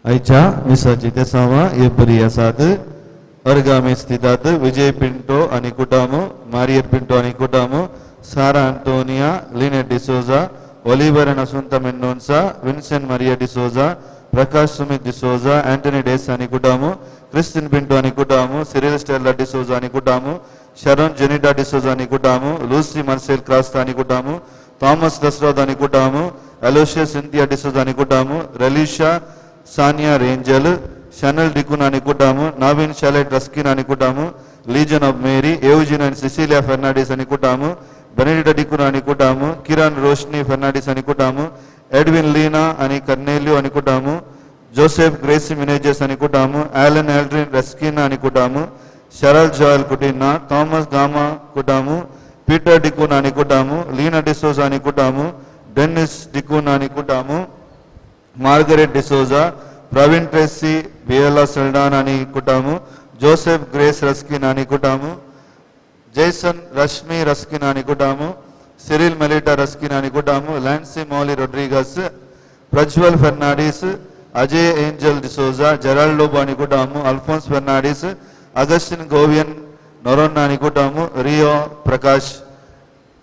आयच्या मिसाची तेसावा ये बरी आसात अर्गामी स्थितात विजय पिंटो आनी कुटामो मारियर पिंटो आनी कुटामो सारा एंटोनिया लिनेट डिसोजा ओलिवर एंड असुंता मेंडोन्सा विंसेंट मारिया डिसोजा प्रकाश सुमित डिसोजा एंटनी डेस आनी कुटामो क्रिस्टिन पिंटो आनी कुटामो सिरिल स्टेला डिसोजा आनी कुटामो शरण जेनिटा डिसोजा आनी कुटामो लूसी मार्सेल क्रास्ता आनी कुटामो थॉमस दसराद आनी कुटामो एलोशिया सिंथिया डिसोजा आनी कुटामो रेलिशा सानिया रेंजल शनल डिकुन आनी कुटामो नाविन शालेट रस्किन आनी कुटामो लीजन ऑफ मेरी एवजिन एंड सिसिलिया फर्नांडिस आनी कुटामो बेनेडिटा डिकुन आनी कुटामो किरण रोशनी फर्नांडिस आनी कुटामो एडविन लीना आनी कर्नेलियो आनी कुटामो जोसेफ ग्रेसी मिनेजेस आनी कुटामो एलन एल्ड्रिन रस्किन आनी कुटामो शरल जॉयल कुटिना थॉमस गामा कुटामो पीटर डिकुन आनी कुटामो लीना डिसोजा आनी कुटामो डेनिस डिकुन आनी कुटामो मार्गरेट डिसोजा प्रवीण ट्रेसी बियला सेल्डान आनी कुटामो जोसेफ ग्रेस रस्किन आनी कुटामो जैसन रश्मि रस्किन आनी कुटामो सिरिल मेलिटा रस्किन आनी कुटामो लैंसी मौली रोड्रिगस प्रज्वल फर्नांडिस अजय एंजल डिसोजा जेराल्डो आनी कुटामो अल्फोंस फर्नांडिस अगस्टिन गोवियन नोरोन आनी कुटामो रियो प्रकाश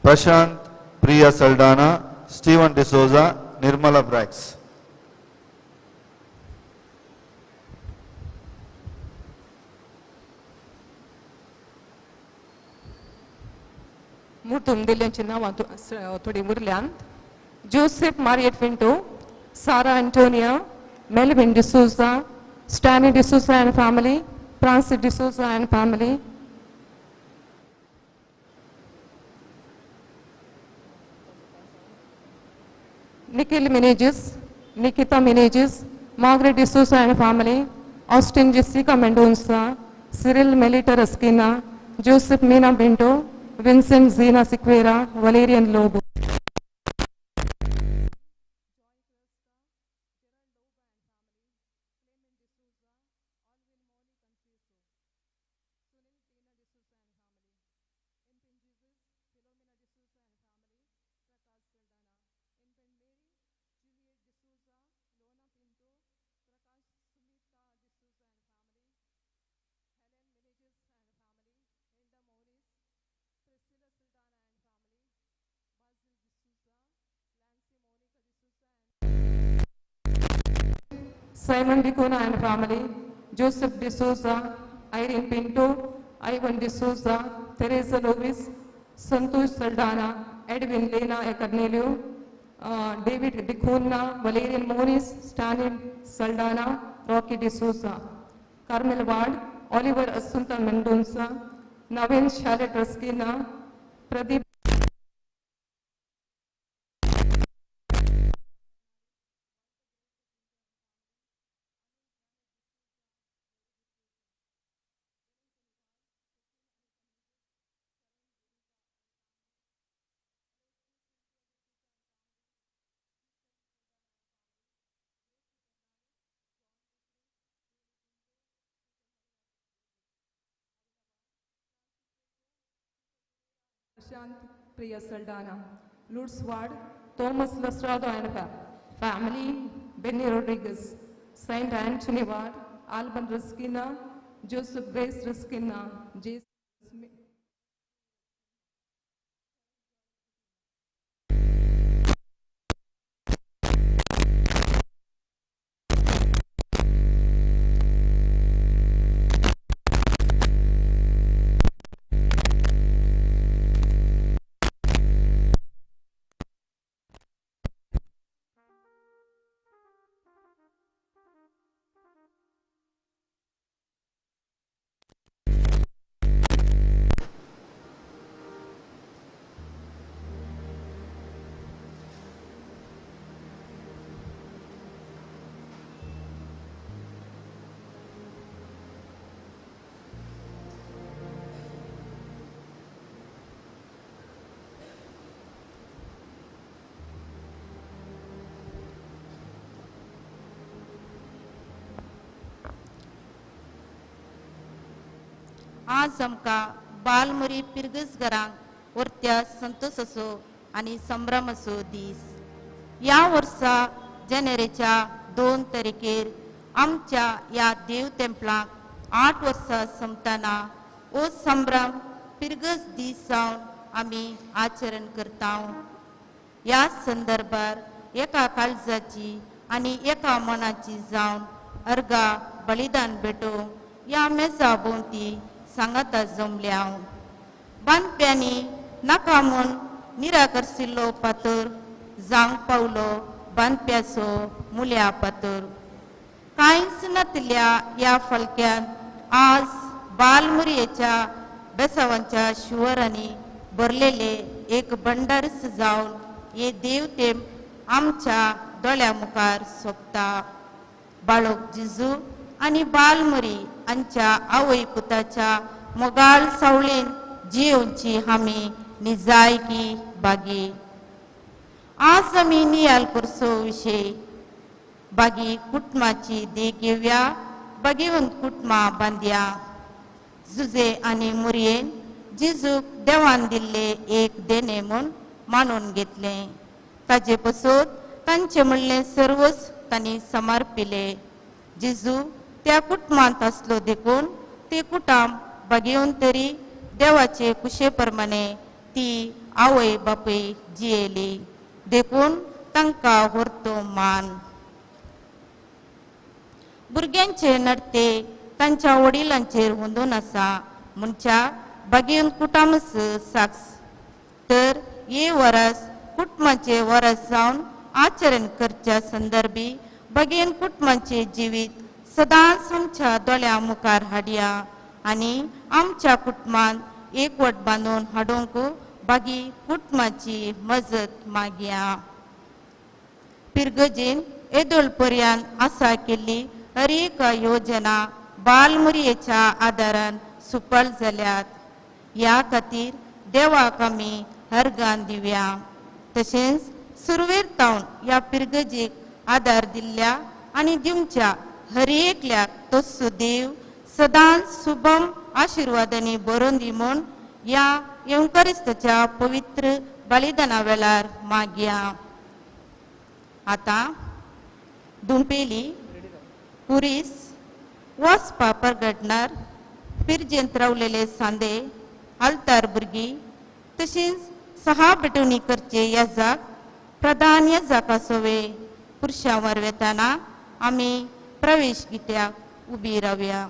प्रशांत प्रिया सल्डाना स्टीवन डिसोजा निर्मला ब्रैक्स मुर्तुम दिल्यांची नांवां थोडी उरल्यांत Joseph Mariet Pinto Sara Antonia Melvin D'Souza Stany D'Souza and family Francis D'Souza and family Nikhil Menezes Nikita Menezes Margaret D'Souza and family Austin Jessica Mendonca Cyril Melita रस्किना Joseph Meena Pinto Vincent Jinnah Sequeira Valerian Lobo Simon Dicona and family, Joseph D'Souza, Irene Pinto, Ivan D'Souza, Teresa Lovis, Santosh Saldana, Edwin Lena Cornelio, David Dicona, Valerian Morris, Stanley Saldana, Rocky D'Souza, Carmel Ward, Oliver Assunta Mendonça, Navin Charlotte Raskina, Pradeep Priya Saldana, Lutz Ward, Thomas Lastrado and family, Benny Rodriguez, Saint Anthony Ward, Alban Ruskina, Joseph Grace Ruskina, Jason Smith. आज आमकां बालमुरी पिरगस घरांक वर्त्या संतोष असो आनी संभ्रम असो दीस. ह्या वर्सा जानेवारीच्या 2 तारखेर आमच्या या देव तेंपलाक 8 वर्सां संपताना ओ संभ्रम पिरगस दीस जावन आमी आचरण करता. ह्या संदर्भार एका काळजाची आनी एका मनाची जावन अर्गा बलिदान भेटोवंक ह्या मेजा भोंवती सांगाता जमल्या. बांदप्यांनी नाका म्हूण निराकरशिल्लो फातर जावंक पावलो बांदप्याचो मुल्या फातर. कांयच नातल्या ह्या फलक्यान आज बालमुरयेच्या बेसावांच्या शिवरांनी भरलेले एक भंडार जावन हे देवतेम आमच्या दोळ्या मुखार सोंपता. बाळक जिजू आनी बालमुरी हांच्या आवय पुताच्या मोगाळ सावळेन जियोवची आमी निजायकी बागी. आज आमी नियाल करसो विशय बागी कुटुंबाची देख घेवया. बागेवंत कुटुंबां बांदया. जुजे आनी मुरयेन जिजूक देवान दिल्ले एक देणे म्हूण मानून घेतले. ताजे पसत तांचे म्हणलें सर्वच तांणी समर्पिले. जिजू त्या कुटुंबांत आसलो देखून ते कुटुंब बागेवन तरी देवाचे कुशे प्रमाणे ती आवय बापूय जियेली देखून तांकां व्हरतो मान. भुरग्यांचे नडते तांच्या वडिलांचेर हुंदून आसा म्हणच्या बागेवन कुटुंबच साक्ष. तर हे वरस कुटुंबाचे वरस जावन आचरण करच्या संदर्भी बागेन कुटुंबाचे जिवीत सदांच आमच्या दोळ्या मुखार हाडया आनी आमच्या कुटुंबांत एकवट बांदून हाडूंक बागी कुटुंबाची मजत मागया. पिरगजीन येदोळ पर्यंत आसा केल्ली हर एक योजना बालमुरयेच्या आदारान सुफल जाल्यात. ह्या खातीर देवाक आमी अर्गां दिवया. तशेंच सुरवेर तावन ह्या पिरगजीक आदार दिल्ल्या आनी दिवच्या हर एकल्याक तस्सो देव सदांच शुभम आशिर्वादांनी बरोवन दी म्हूण ह्या येवकारिस्ताच्या पवित्र बलिदाना वेळार मागया. आतां दुंपेली पुरीस वचपा परगटणार पिरजेंत रावलेले सांदे आल्तार भुरगीं तशींच 6 बेटोनी करचे येजाक प्रधान येजाका सोवे पुरुशां वरवेताना आमी प्रवेश गित्याक उबी रावया.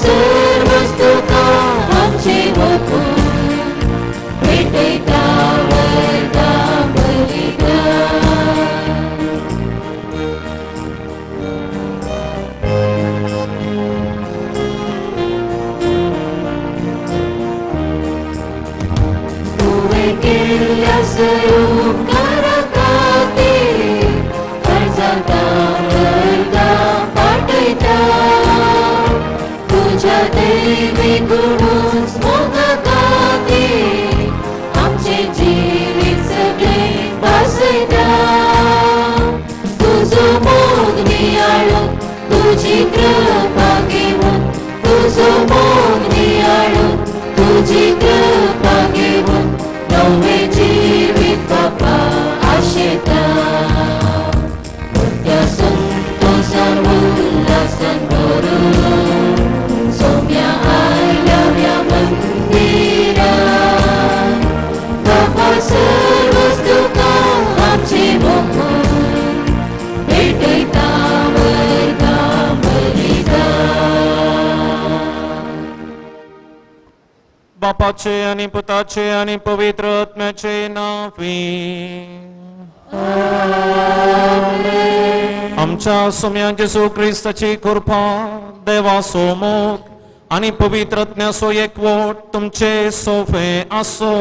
सर्वस्तुका आमचे वकूळ गुणूच मोग गाते आमचे जिवीत सगळे भासता तुझो मोग नियाळो तुझी कृपा घेऊन तुझो मोग नियाळो तुझी कृपा घेऊन नवे जीवित बापा आशेता मोठ्या संतोषान उल्हासान भरून सौम्या आयल्या मंदिरात बापा सर्वच तुका आमचे मोखून भेटयता वैता बापाचे आणि पुताचे आणि पवित्र आत्म्याचे नावे आमच्या सोम्या जेसू ख्रिस्ताची कृपा देवासो मोग आणि पवित्र आत्म्यासो एकवट तुमचे सोफे आसो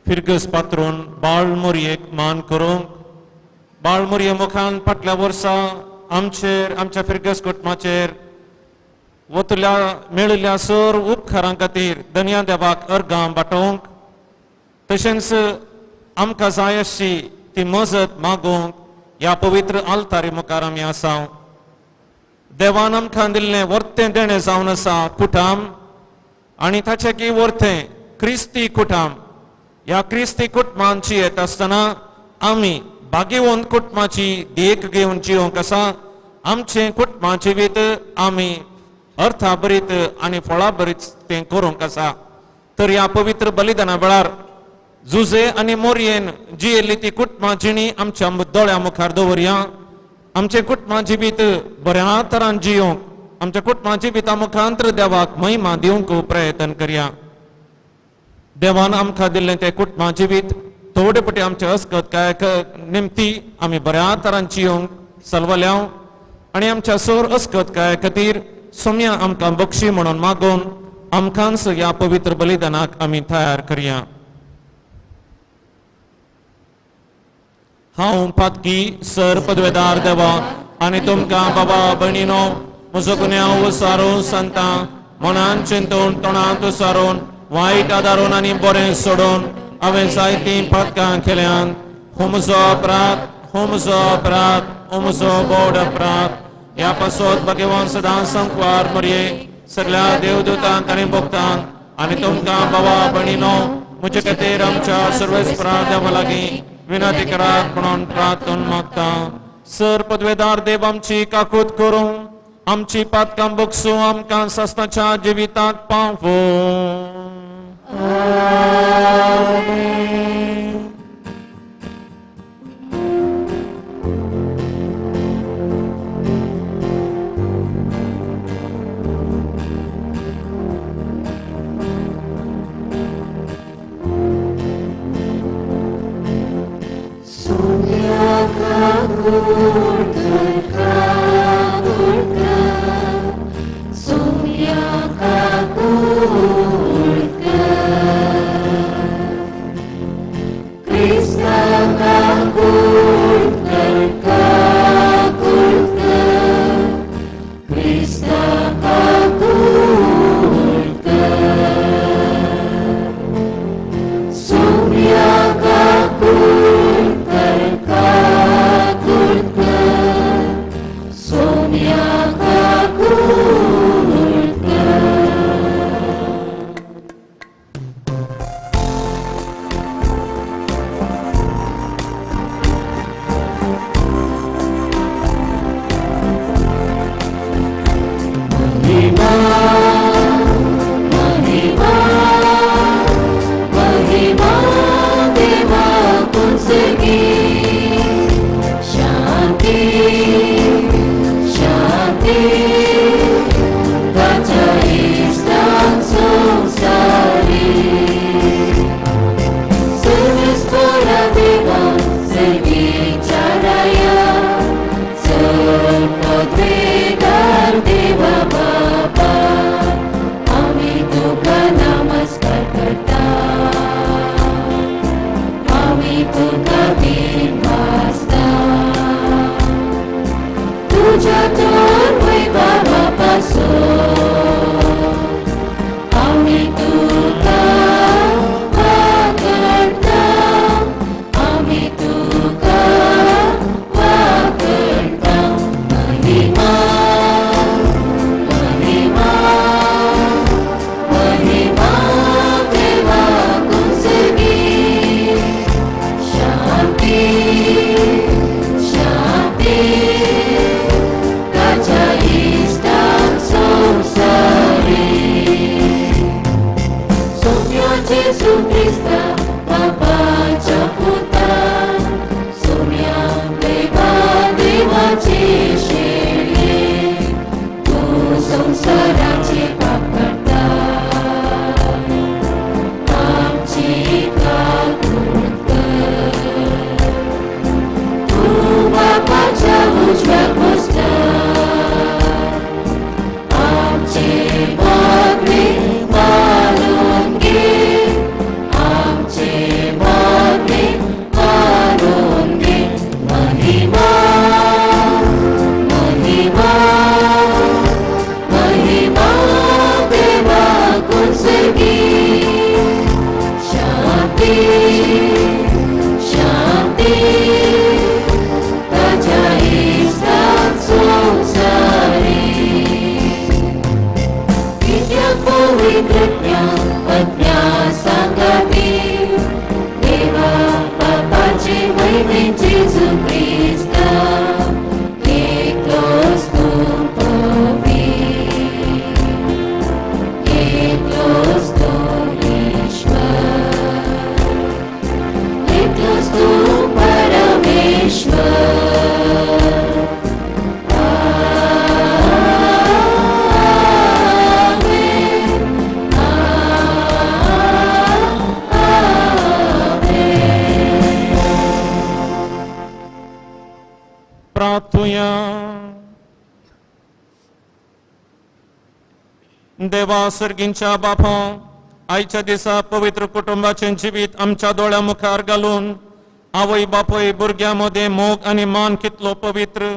फिरगस पात्रून बाळमुरयेक मान करूंक बाळमुरये मुखान फाटल्या वर्सा आमच्या फिरगस कुटुंबाचेर वतल्या मेळिल्ल्या सर उपकारां खातीर धन्या देवाक अर्गां बाटोवंक तशेंच आमकां जाय आसची ती मजत मागोवंक ह्या पवित्र आल्तारी मुखार आमी आसा देवान आमकां दिल्लें वर्तें देणें जावन आसा कुटाम आनी ताचें की वर्तें क्रिस्ती कुटाम ह्या क्रिस्ती कुटुंबांची येत आसतना आमी भाग्यवंत कुटुंबाची देख घेवन जिवंक आसा आमचें कुटुंबाचें जिवीत आमी अर्थाभरीत आनी फळाभरीत तें करूंक आसा तर ह्या पवित्र बलिदाना वेळार जुजे आनी मोरयेन जियेल्ली ती कुटुंबां जिणी आमच्या दोळ्या मुखार दवरया आमचें कुटुंबां जिवीत बऱ्या तरान जियोंक आमच्या कुटुंबां जिविता मुखांतर देवाक महिमा दिवंक प्रयत्न करया देवान आमकां दिल्लें तें कुटुंबां जिवीत थोडे पटी आमचे अस्कत काय निमती आमी बऱ्या तरान जियोंक सलवल्या आनी आमच्या सर अस्कत काय खातीर सोम्या आमकां बक्षी म्हणून मागोवन आमकांच ह्या पवित्र बलिदानाक आमी तयार करया हांव पातकी सर पदवेदार देवा आनी तुमकां बाबा भयणीनो म्हजो गुन्यांव विसारून सांगता मनान चिंतून तोंडांत विसारून वायट आदारून आनी बरें सोडून हांवें जायतीं पातकां केल्यात हो म्हजो बोड अपराध ह्या पासत भगवान सदां संकवार मरये सगळ्या देवदूतांक आनी भक्तांक आनी तुमकां बाबा भयणीनो म्हजे खातीर आमच्या सर्वेस्परा देवा लागीं विनंती करात म्हणून प्रार्थना मागता सर पदवेदार देव आमची काकूत करूं आमची पातकां बगसूं आमकां सस्ताच्या जिवितांत पावो ख्रिस्ता बापाच्या पुता सोम्या देवाचे शेळे तू संसाराचे पाप करता आमची काकून कर तू बापाच्या उजव्या कोष्टात आमचे मागणे मानून घे आमचे मागणे मानून घे महिमा महिमा महिमा देवा कुंसगी शांती शांती ताज्या इष्टात संसारी नित्य पवित्रज्ञा आज्ञा सांगावी देवा बापाचे महिमे जेजू ख्रिस्ता एकलोच तू पवित्र एकलोच तू ईश्वर एकलोच तू परमेश्वर प्रार्थूया. देवा सर्गींच्या बापा आयच्या दिसा पवित्र कुटुंबाचे जिवीत आमच्या दोळ्या मुखार घालून आवय बापय भुरग्यामध्ये मोग आणि मान कितलो पवित्र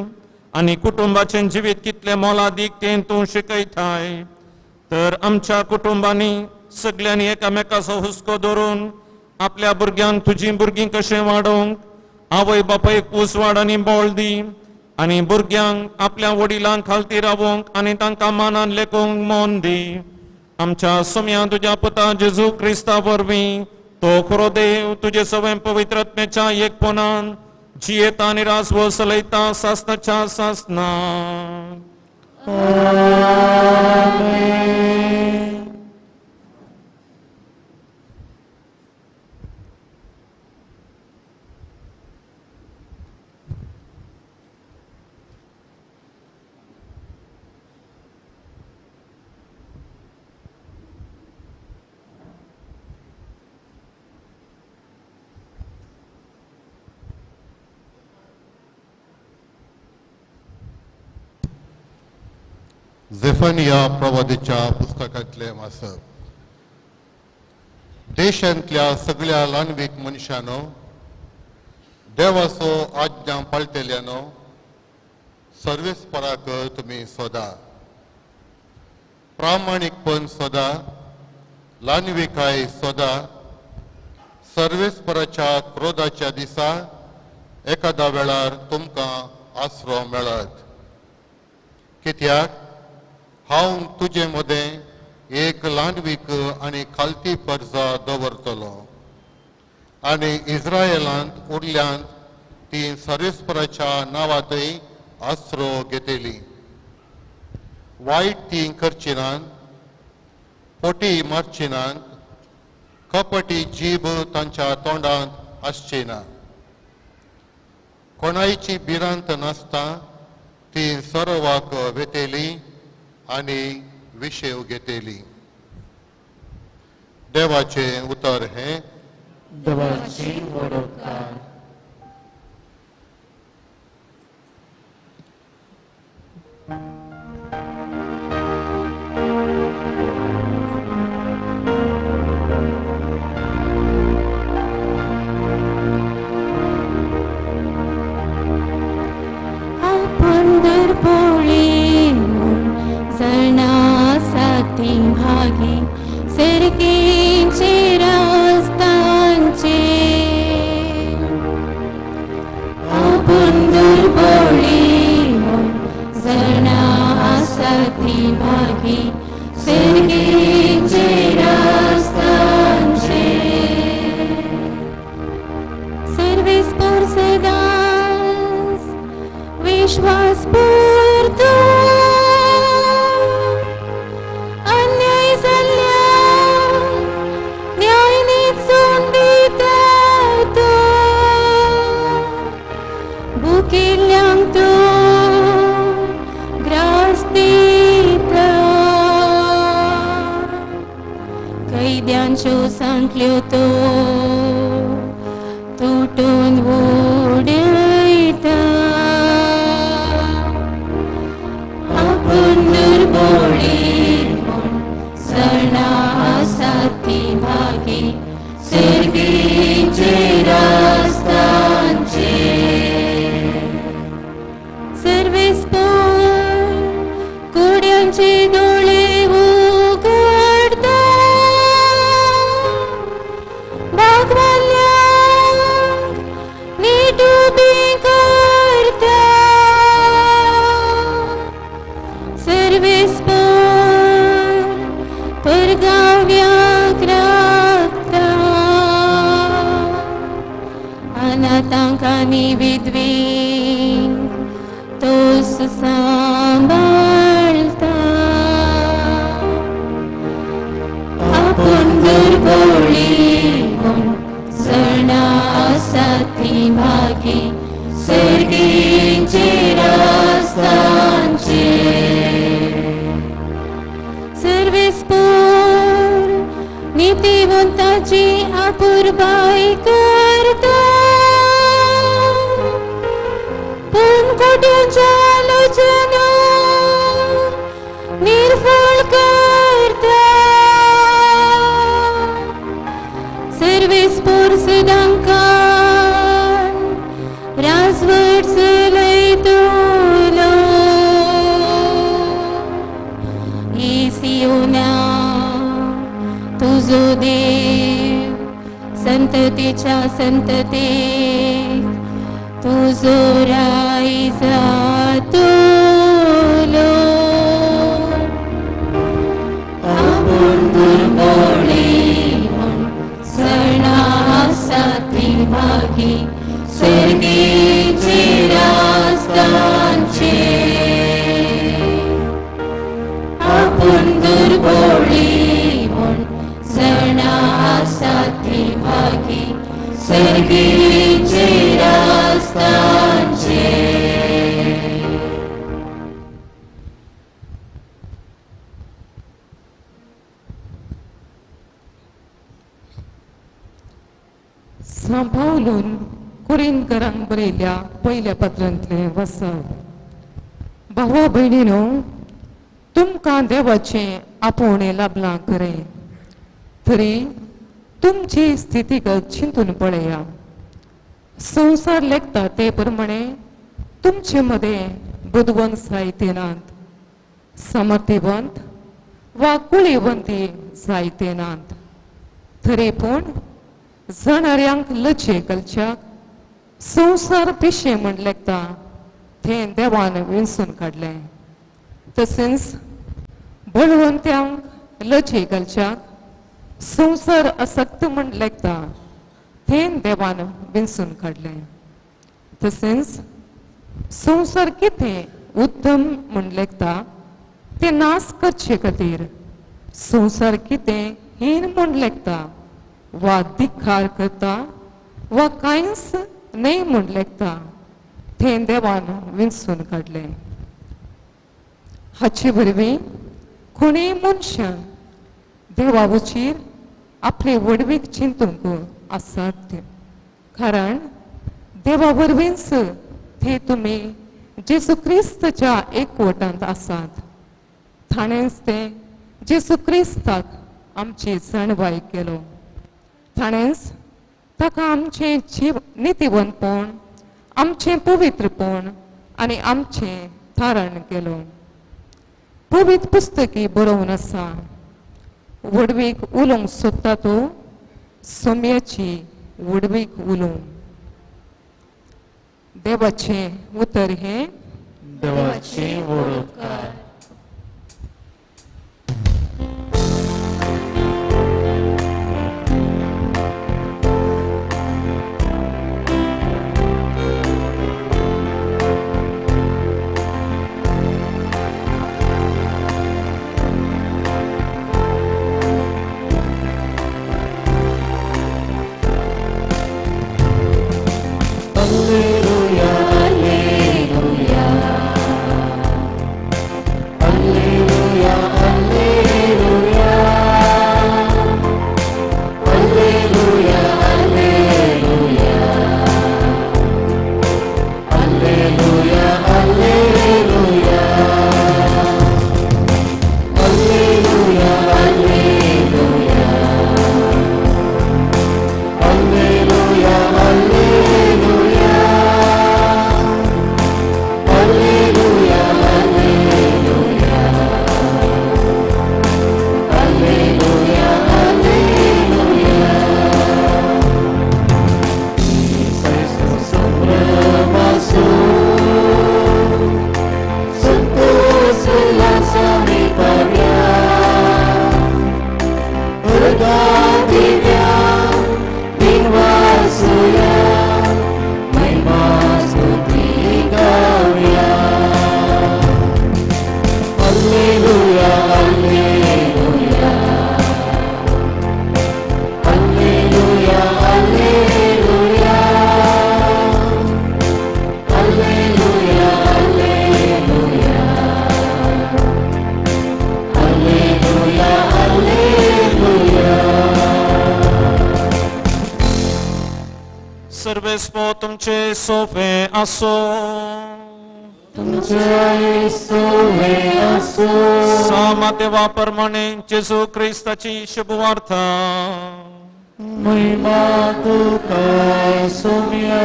आणि कुटुंबाचे जिवीत कितले मोलादीक तें तूं शिकयताय तर आमच्या कुटुंबांनी सगळ्यांनी एकामेकाचो हुस्को धरून आपल्या भुरग्यांक तुजी भुरगीं कशें वाडोवंक आवय बापायक उसवाड आनी बोळ दी आनी भुरग्यांक आपल्या वडिलांक खालती रावोवंक आनी तांकां मानान लेखोवंक मोन दी आमच्या सोम्या तुज्या पुता जेजू क्रिस्ता वरवीं तो खरो देव तुजे सवय पवित्रत्मेच्या एकपणान जियेता आनी रास वसलयता सासनाच्या सासना. झेफनिया प्रवादीच्या पुस्तकांतले वाचप. देशांतल्या सगळ्या ल्हानवीक मनशांनो देवाचो आज्ञा पाळटल्यानो सर्वेस्पराक तुमी सोदा प्रामाणीकपण सोदा ल्हानविकाय सोदा सर्वेस्पराच्या क्रोधाच्या दिसा एखाद्या वेळार तुमकां आसरो मेळत कित्याक हांव तुजे मदें एक ल्हानवीक आनी खालती पर्जा दवरतलो आनी इस्रायेलांत उरल्यांत ती सर्वेस्पराच्या नांवांतय आसरो घेतली. वायट ती करची नात पोटी मारची नात कपटी जीब तांच्या तोंडांत आसची ना कोणायची भिरांत नासता ती सरवाक वेतेली आनी विशेव घेतली. देवाचे उतर हे देवाची वडोवकार. पंढरपुरी जणासाठी भागी सरकेचे रस्तांचे जिंकल्यो तो तुटून उडयता आपूण दुर्बळी म्हूण सणा आसा ती भागी सर्गीचे रास्तांचे सर्वेस्पर कुड्यांचे दोळे उगडता भागवाल्यांक नीट उबी करता सर्वेस्पर परगाव्याक राखता अनाथांक आनी विधवींक तोस सांबाळता आपूण दुर्बळी म्हूण सणा आसा ती भागी सर्गीचे रास्तांचे सर्वेस्पर नितीवंताची आपुरबाय करता पूण कोट्यांच्या आलोचना निर्फळ करता सर्वेस्पर सदांकाळ राजवट चलयतलो ही सियोना तुजो देव संततीच्या संततेक तुजो राय जातलो आपूण दुर्बळी म्हूण सणा आसा ती भागी सर्गीचे रास्तांचे आपूण दुर्बळी म्हूण सणा आसा ती भागी सर्गीचे रास्तांचे सांबाळून कुरिंदकरांक बरयल्या पयल्या पत्रांतलें वचप भावा भयणीनो तुमकां देवाचें आपोवणें लाभलां खरें तरी तुमची स्थितीगत चिंतून पळया संवसार लेखता ते प्रमाणे तुमचे मदें बुदवंत जायते नात समर्थीवंत वा कुळीवंती जायते नात तरी पूण जाणाऱ्यांक लचे घालच्याक संवसार पिशे म्हण लेखता तें देवान विंचून काडलें तशेंच बळवंत्यांक लचे घालच्याक संवसार असक्त म्हण लेखता तें देवान विंचून काडलें तशेंच संवसार कितें उत्तम म्हण लेखता तें नाश करचे खातीर संवसार कितें हीन म्हण लेखता वा धिक्कार करता वा कांयच न्हय म्हण लेखता तें देवान विंचून काडलें हाचे वरवीं कोणेय मनशान देवा वचीर आपले वडवीक चिंतूंक आसात कारण देवा वरवींच ते तुमी जेसू क्रिस्ताच्या एकवटांत आसात ताणेंच तें जेसू क्रिस्ताक आमची जाणवाय केलो ताणेंच ताका आमचें नितीवंतपण आमचें पवित्रपण आनी आमचें थारण केलो पवित्र पुस्तकी बरोवन आसा वडवीक उलोवंक सोदता तूं सोम्याची वडवीक उलोव देवाचें उतर हें देवाची वळखकार सर्वेस्पो तुमचे सोफे असो. सामा देवाप्रमाणे जेजू ख्रिस्ताची शुभवार्ता महिमा तुका सोम्या.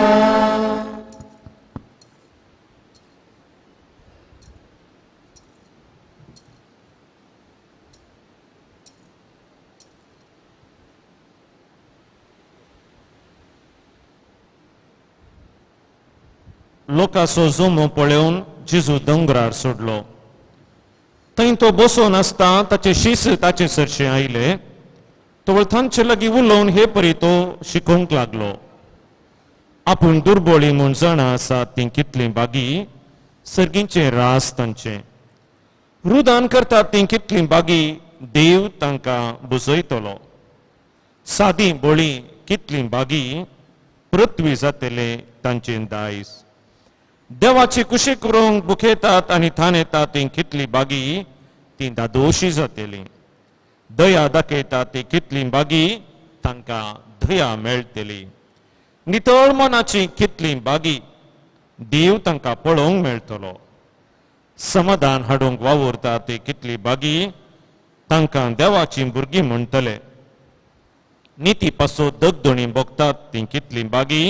लोकांचो जुमो पळोवन जेजू दोंगरार सोडलो. थंय तो बसून आसता ताचे शीस ताचे सरशे आयले. तो तांचे लागीं उलोवन हे परी तो शिकोवंक लागलो. आपूण दुर्बळी म्हूण जाणा आसात ती कितली बागी, सर्गींचे रास तांचे. रुदान करतात ती कितली बागी, देव तांकां बुजयतलो. सादी बोळी कितली बागी, पृथ्वी जातले तांचे दायज. देवाची कुशी करूंक बुखेतात आनी थान येतात ती कितली बागी, ती दादोशी जातली. दया दाखयतात ती कितली बागी, तांकां दया मेळटली. नितळ मनाची कितली बागी, देव तांकां पळोवंक मेळटलो. समाधान हाडूंक वावुरतात ती कितली बागी, तांकां देवाची भुरगीं म्हणटले. निती पासो दगदणी भोगतात ती कितली बागी,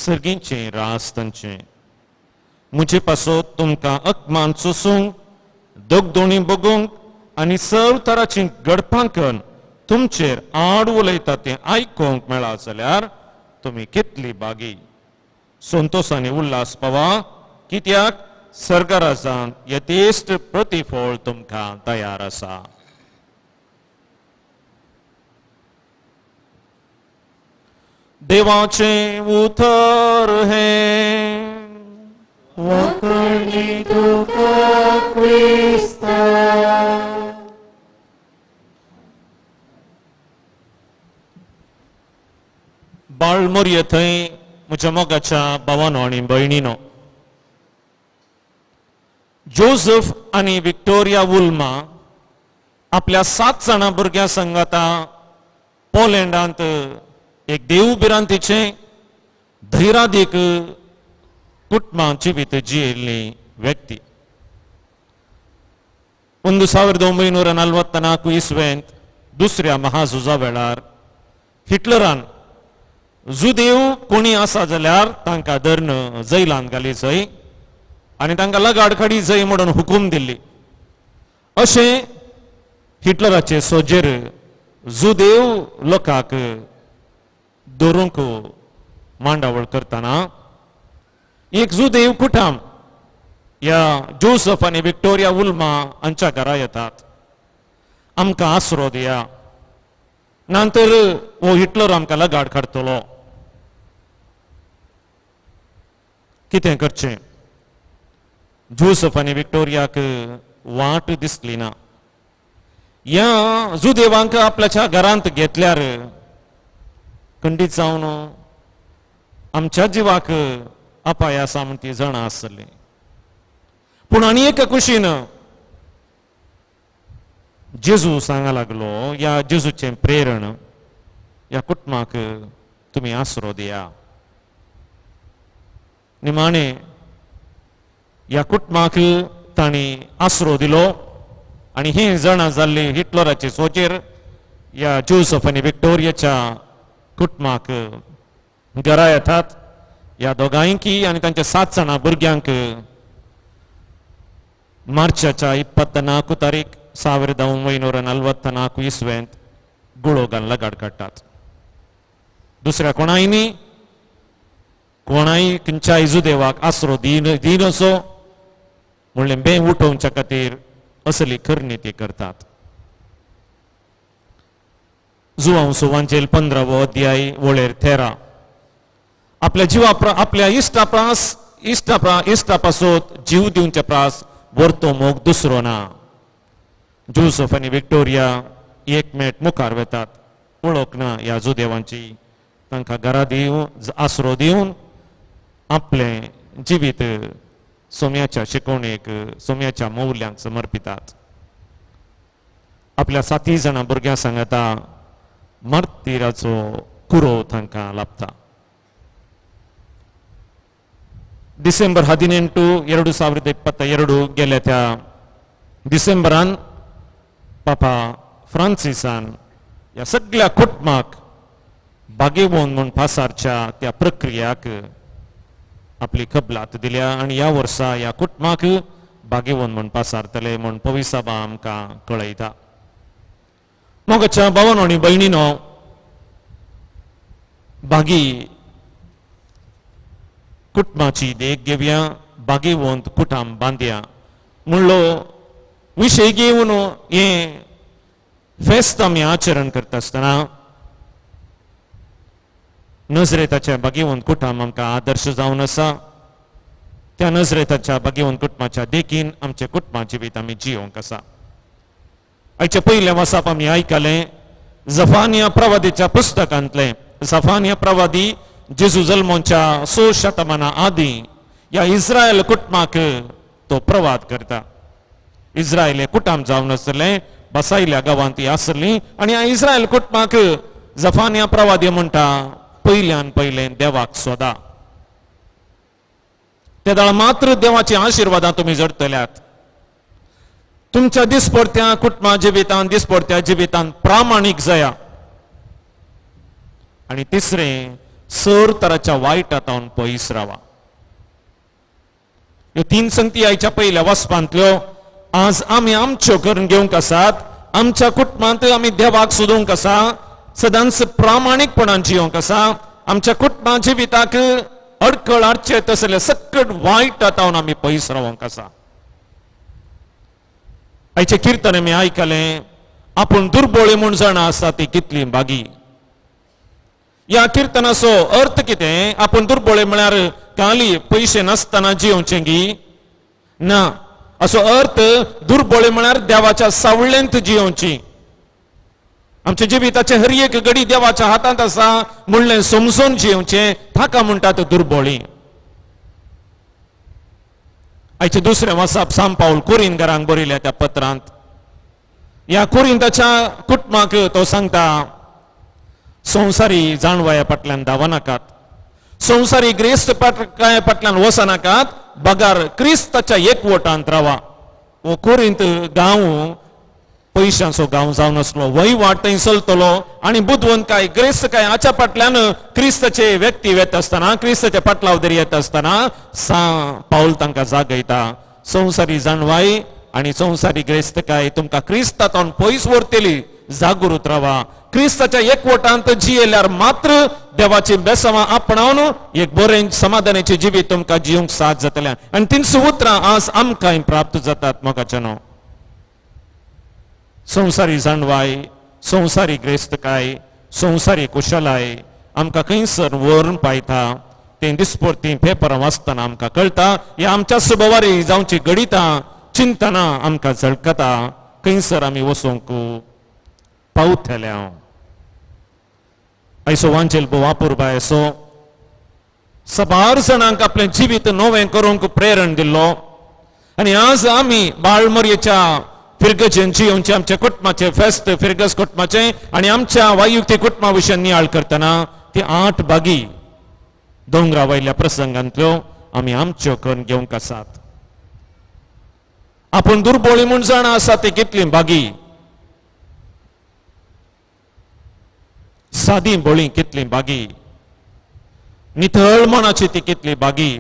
सर्गींचे रास तांचे. मुझे पासो तुमकां अकमान सोसूंक, दोगदोणी बगूंक आनी सव तराची गडपांकन तुमचेर आड उलयता तें आयकूंक मेळा जाल्यार तुमी कितली बागी. संतोषानी उल्हास पावा, कित्याक सर्गराजांत यथेश्ट प्रतिफळ तुमकां तयार आसा. देवाचे उतर हे वखणी तुका क्रिस्ता. बाळमोरये थंय म्हज्या मोगाच्या भावांनो आनी भयणीनो, जोझफ आनी विक्टोरिया वुल्मा आपल्या 7 जाणां भुरग्यां संगाता पोलंडांत एक देवभिरांतीचे धैर्यादीक कुटुंबां जिवीत जियेल्ली व्यक्ती. 1944 इसवेंत दुसऱ्या महाझुजा वेळार हिटलरान जुदेव कोणी आसा जाल्यार तांकां धरून जैलांत घाली जय आनी तांकां लगाड काडी जय म्हणून हुकूम दिल्ली. अशें हिटलराचे सोजेर जुदेव लोकांक दवरूंक मांडावळ करतना एक जुदेव कुटुंब या जोसेफ आनी विक्टोरिया वुल्मा हांच्या घरा येतात. आमकां आसरो दिया, नंतर हो हिटलर आमकां लगाड काडटलो. कितें करचें? जोसेफ आनी विक्टोरियाक वाट दिसली ना. ह्या जुदेवांक आपल्याच्या घरांत घेतल्यार खंडीत जावन आमच्या जिवाक अपाय आसा म्हण ती जाणा आसली. पूण आनी एका कुशीन जेजू सांगा लागलो, ह्या जेजूचें प्रेरण ह्या कुटुंबाक तुमी आसरो दिया. निमाणे ह्या कुटुंबाक तांणी आसरो दिलो आनी ही जाणा जाल्ली हिटलराचे सोजेर ह्या जोसेफ आनी विक्टोरियाच्या कुटुंबाक घरा येतात ह्या दोगांयकी आनी तांच्या 7 जाणां भुरग्यांक मार्चाच्या 24 तारीख 1944 इसवेंत गुळो घालून लगाड काडटात. दुसऱ्या कोणाय खंयच्याय इजुदेवाक आसरो दिन असो म्हणलें बे उठोवच्या खातीर असली खरणी ती करतात. जुवांसुवांचेर 15वो अध्याय वळेर 13 आपल्या जिवा आपल्या इश्टा पासत जीव दिवचे प्रास वर्तो मोग दुसरो ना. जोसेफ आनी विक्टोरिया एकमेट मुखार वेतात. वळख ना ह्या जुदेवांची. तांकां घरा दिवन आसरो दिवन आपले जिवीत सोम्याच्या शिकवणेक सोम्याच्या मौल्यांक समर्पितात. आपल्या 7 जाणां भुरग्यां सांगता मार्तिराचो कुरो तांकां लाभता. डिसेंबर 18, 2022 गेल्या त्या डिसेंबरान पापा फ्रांसिसान ह्या सगळ्या कुटुंबाक बागेवोन म्हूण पासारच्या त्या प्रक्रियाक आपली कबलात दिल्या आनी ह्या वर्सा ह्या कुटुंबाक बागेवोन म्हूण पासारतले म्हूण पवित्र सभा आमकां कळयता. मोगाच्या भावांनो आनी भयणीनो, बागी कुटुंबाची देख घेवया, बागेवंत कुटाम बांदया म्हणलो विशय घेवन हे फेस्त आमी आचरण करता आसतना नजरेताच्या बागेवंत कुटाम आमकां आदर्श जावन आसा. त्या नजरेताच्या बागेवंत कुटुंबाच्या देखीन आमचे कुटुंबा जिवीत आमी जियोंक आसा. आयच्या पयल्या वासाप आमी आयकलें जफानिया प्रवादीच्या पुस्तकांतले. जफानिया प्रवादी जेजू जल्माच्या 100 शतमाना आदीं ह्या इस्रायल कुटुंबाक तो प्रवाद करता. इस्रायल हे कुटाम जावन आसले, बसायल्या गांवांत ती आसली आनी ह्या इस्रायल कुटुंबाक जफानिया प्रवादी म्हणटा पयल्यान पयलें देवाक सोदा. त्या दाळ मात्र देवाची आशिर्वादां तुमी जडतल्यात. तुमच्या दिसपडत्या कुटुंबा जिवितांत दिसपडत्या जिवितांत प्रामाणीक जाया. आनी तिसरें सर तराच्या वायटांतावन पयस रावा. ह्यो 3 संगती आयच्या पयल्या वचपांतल्यो आज आमी आमच्यो करून घेवंक आसात. आमच्या कुटुंबांत आमी देवाक सोदूंक आसा, सदांच प्रामाणीकपणान जियोंक आसा. आमच्या कुटुंबा जिविताक अडखळ हाडचे तसले सकट वायटांतावन आमी पयस रावंक आसा. आयचे किर्तन आमी आयकलें आपूण दुर्बळी म्हूण जाणा आसा ती कितली बागी. ह्या किर्तनाचो अर्थ कितें? आपूण दुर्बळे म्हळ्यार काली पयशे नासतना जियोवचें गी ना. असो अर्थ दुर्बळे म्हळ्यार देवाच्या सावळेंत जियोवची. आमच्या जिविताचे हर एक घडी देवाच्या हातांत आसा म्हणलें समजून जियोवचें, ताका म्हणटात दुर्बळी. आयचे दुसरें वाचप सांत पाऊल कोरिंथकारांक बरयल्या त्या पत्रांत. ह्या कोरिंथाच्या कुटुंबाक तो सांगता संवसारी जाणवाया फाटल्यान धांवनाकात, संवसारी ग्रेस्त फाटल्यान वचनाकात, बगार क्रिस्ताच्या एकवटांत रावा. हो कोरिंथ गांव पयशांचो गांव जावन आसलो. वहिवाट थंय चलतलो आनी बुदवंत काय ग्रेस्त काय हाच्या फाटल्यान क्रिस्ताचे व्यक्ती वेत आसतना, क्रिस्ताच्या फाटलावदरी येत आसतना पाऊल तांकां जागयता. संवसारी जाणवाय आनी संवसारी ग्रेस्त काय तुमकां क्रिस्तांतून पयस व्हरतली. जागृत रावा. क्रिस्ताच्या एकवटांत जियेल्यार मात्र देवाची बेसावां आपणावन एक बरें समाधानाचें जिवीत तुमकां जिवंक साथ जातलें. आनी 300 उतरां आज आमकां प्राप्त जातात मोगाचेनो. संवसारी जाणवाय, संवसारी ग्रेस्तकाय, संवसारी कुशलाय आमकां खंयसर व्हरून पायता. तें दिसपडटी पेपरां वाचतना आमकां कळटा. हे आमच्या सुबवारी जावची घडितां चिंतना आमकां झळकता. खंयसर आमी वचूंक पावतले. आयचो वांचेल वापूर बाय असो सबार जाणांक आपलें जिवीत नवें करूंक प्रेरण दिल्लो. आनी आज आमी बाळमरयेच्या फिरगेचें जियोवचें आमच्या कुटुंबाचें फेस्त फिरगस कुटुंबाचें आनी आमच्या वायुक्ती कुटुंबा विशीं नियाळ करतना ती 8 बागी दोंगरा वयल्या प्रसंगांतल्यो आमी आमच्यो करून घेवंक आसात. आपूण दुर्बळी म्हूण जाणा आसा ती कितली बागी. सादी बोळी कितली बागी, नितळ मनाची ती कितली बागी,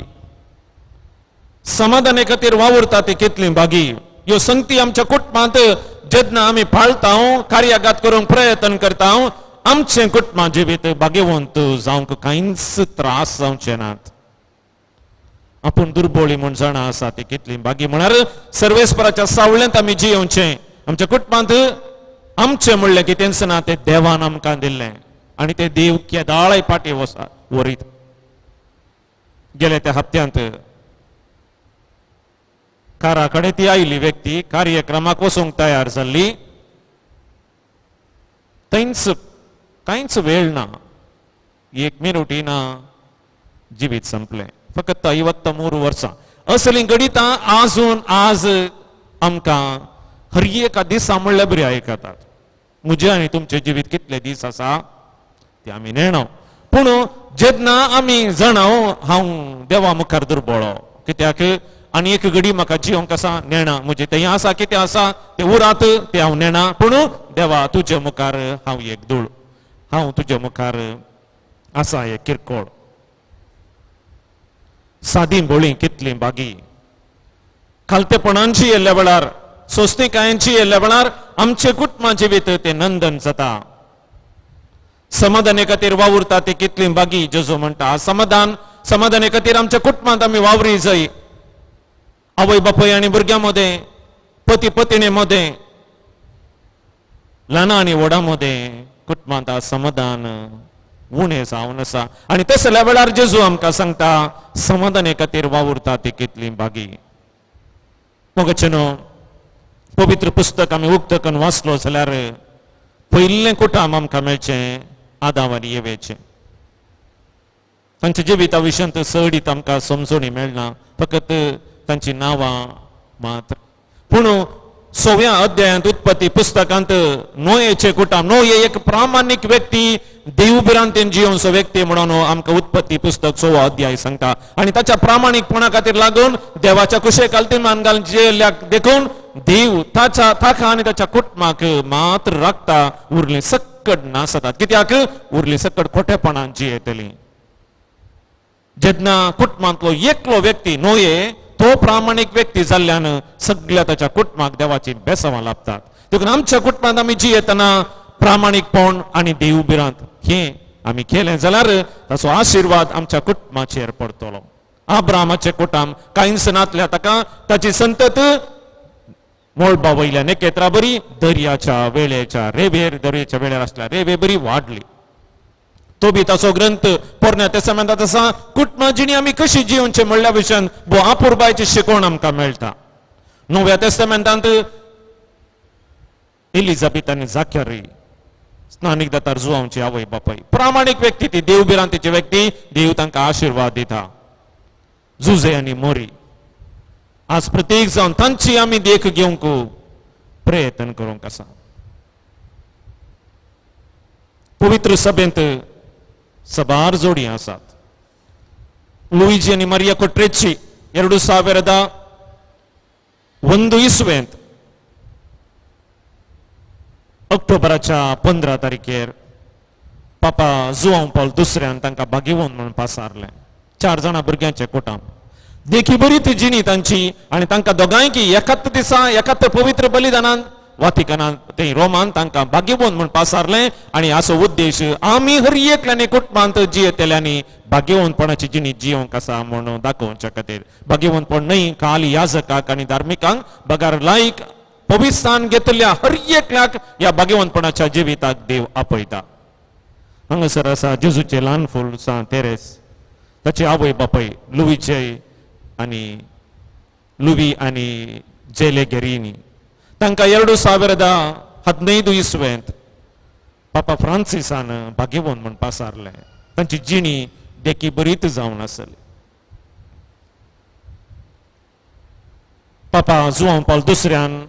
समाधाने खातीर वावुरता ती कितली बागी. ह्यो संगती आमच्या कुटुंबांत जेन्ना आमी पाळटा कार्यागात करूंक प्रयत्न करता, आमचे कुटुंबा जिवीत बागेवंत जावंक कांयच त्रास जावचे नात. आपूण दुर्बळी म्हूण जाणा आसा ती कितली बागी. म्हळ्यार सर्वेस्पराच्या सावळ्यांत आमी जियोवचें. आमच्या कुटुंबांत आमचें म्हणलें की तेंच ना, तें देवान आमकां दिल्लें आनी ते देव केदाळे पाटी वरीत. गेल्या त्या हप्त्यांत कारा कडेन ती आयिल्ली व्यक्ती कार्यक्रमाक वचूंक तयार जाल्ली. थंयच कांयच वेळ ना, 1 मिनूटय ना, जिवीत संपलें. फकत 53 वर्सां असलीं गणितां आजून आज आमकां हर एका दिसा म्हणल्यार बरी आयकतात. म्हजें आनी तुमचें जिवीत कितले दीस आसा ते आमी नेणो. पूण जेन्ना आमी जाणां हांव देवा मुखार दुर्बळो, कित्याक आनी एक घडी म्हाका जिवंक आसा, नेणा म्हजें तें आसा कितें आसा तें उरात, तें हांव नेणा. पूण देवा तुजे मुखार हांव एक धूळ, हांव तुजे मुखार आसा एक किरकोळ. सादी बोळी कितली बागी. खालतेपणांची येयल्ल्या वेळार, सोंसणीकायांची येयल्ल्या वेळार आमचे कुटुंबा जिवीत ते नंदन जाता. समाधाने खातीर वावुरता ते कितली बागी. जेजू म्हणटा समाधाने खातीर आमच्या कुटुंबांत आमी वावरी जाय. आवय बापूय आनी भुरग्यां मदें, पती पत्नी मदें, ल्हाना आनी व्हडा मदें कुटुंबांत समाधान उणें जावन आसा. आनी तसल्या वेळार जेजू आमकां सांगता समाधाने खातीर वावुरता ती कितली बागी. मोगचे न्हू, पवित्र पुस्तक आमी उक्तकन वाचलो जाल्यार पयिल्लें कुटाम आमकां मेळचें आदाम आनी येवेचें. तांच्या जिविता विशयांत चडीत आमकां समजोणी मेळना, फकत तांची नांवां मात्र. पूण 6व्या अध्यायांत उत्पत्ती पुस्तकांत नोयेचे कुटाम, नोये एक प्रामाणीक व्यक्ती, देवभिरांतेन जियोवचो व्यक्ती म्हणून आमकां उत्पत्ती पुस्तक 6वो अध्याय सांगता. आनी ताच्या प्रामाणीकपणा खातीर लागून देवाच्या कुशेकालतेन घालून जियेल्ल्याक देखून देव ताका आनी ताच्या कुटुंबाक मात्र राखता, उरली सक्कड नासतात. कित्याक उरली सक्कड खोटेपणान जियेतली. जेन्ना कुटुंबांतलो एकलो व्यक्ती नोये तो प्रामाणीक व्यक्ती जाल्ल्यान सगळ्या ताच्या कुटुंबाक देवाची बेसांवां लाभतात. देखून आमच्या कुटुंबांत आमी जियेतना प्रामाणीकपण आनी देवभिरांत हें आमी केलें जाल्यार ताचो आशिर्वाद आमच्या कुटुंबाचेर पडटलो. अब्रामाचें कुटाम कांयच नातल्या ताका ताची संतत मोळबा वयल्या नेकेत्रा बरी दर्याच्या वेळेर आसल्या रेवे बरी वाडली. तो बी ताचो ग्रंथ पोरण्या तेस्तामेंतांत आसा. कुटुंबा जिणी आमी कशी जिवचे म्हणल्या विशयान भोव अपुर्बायची शिकवण आमकां मेळटा. नव्या तेस्तामेंतांत एलिझाबेथ आनी जाकरी स्नानीक दातार जुवांवची आवय बापाय प्रामाणीक व्यक्ती, ती देवभिरांतीची व्यक्ती, देव तांकां आशिर्वाद दिता. जुजे आनी मोरी आज प्रत्येक जावन तांची आमी देख घेवंक प्रयत्न करूंक आसा. पवित्र सभेंत सबार जोडी आसात. लुईजी आनी मारिया कोट्रेची 2001 इसवेंत ऑक्टोबराच्या 15 तारखेर पापा जुआंव पॉल दुसऱ्यान तांकां भाग्यवंत म्हणून पासारलें. 4 जाणां भुरग्यांचें कुटाम, देखी बरी ती जिणी तांची. आनी तांकां दोगांयकी एकाच दिसा एकाच पवित्र बलिदानान वातिकनांत ते रोमान तांकां भाग्यवंत म्हणून पासारलें. आनी हाचो उद्देश आमी हर एकल्यानी कुटुंबांत जियेतल्यांनी भाग्यवंतपणाची जिणी जियोंक आसा म्हणून दाखोवच्या खातीर. भाग्यवंतपण न्हय, काल याजकाक आनी धार्मिकांक बगार लायक पवित्रान घेतल्या हर एकल्याक ह्या भाग्यवंतपणाच्या जिविताक देव आपयता. हांगासर आसा जेजूचे ल्हान फूल सा तेरेस, ताचे आवय बापाय लुवी आनी जेले गेरिनी. तांकां 2015 इसवेंत पापा फ्रांसिसान भाग्यवंत म्हूण पासारले. तांची जिणी देखी बरीच जावन आसली. पापा जुआंव पॉल दुसऱ्यान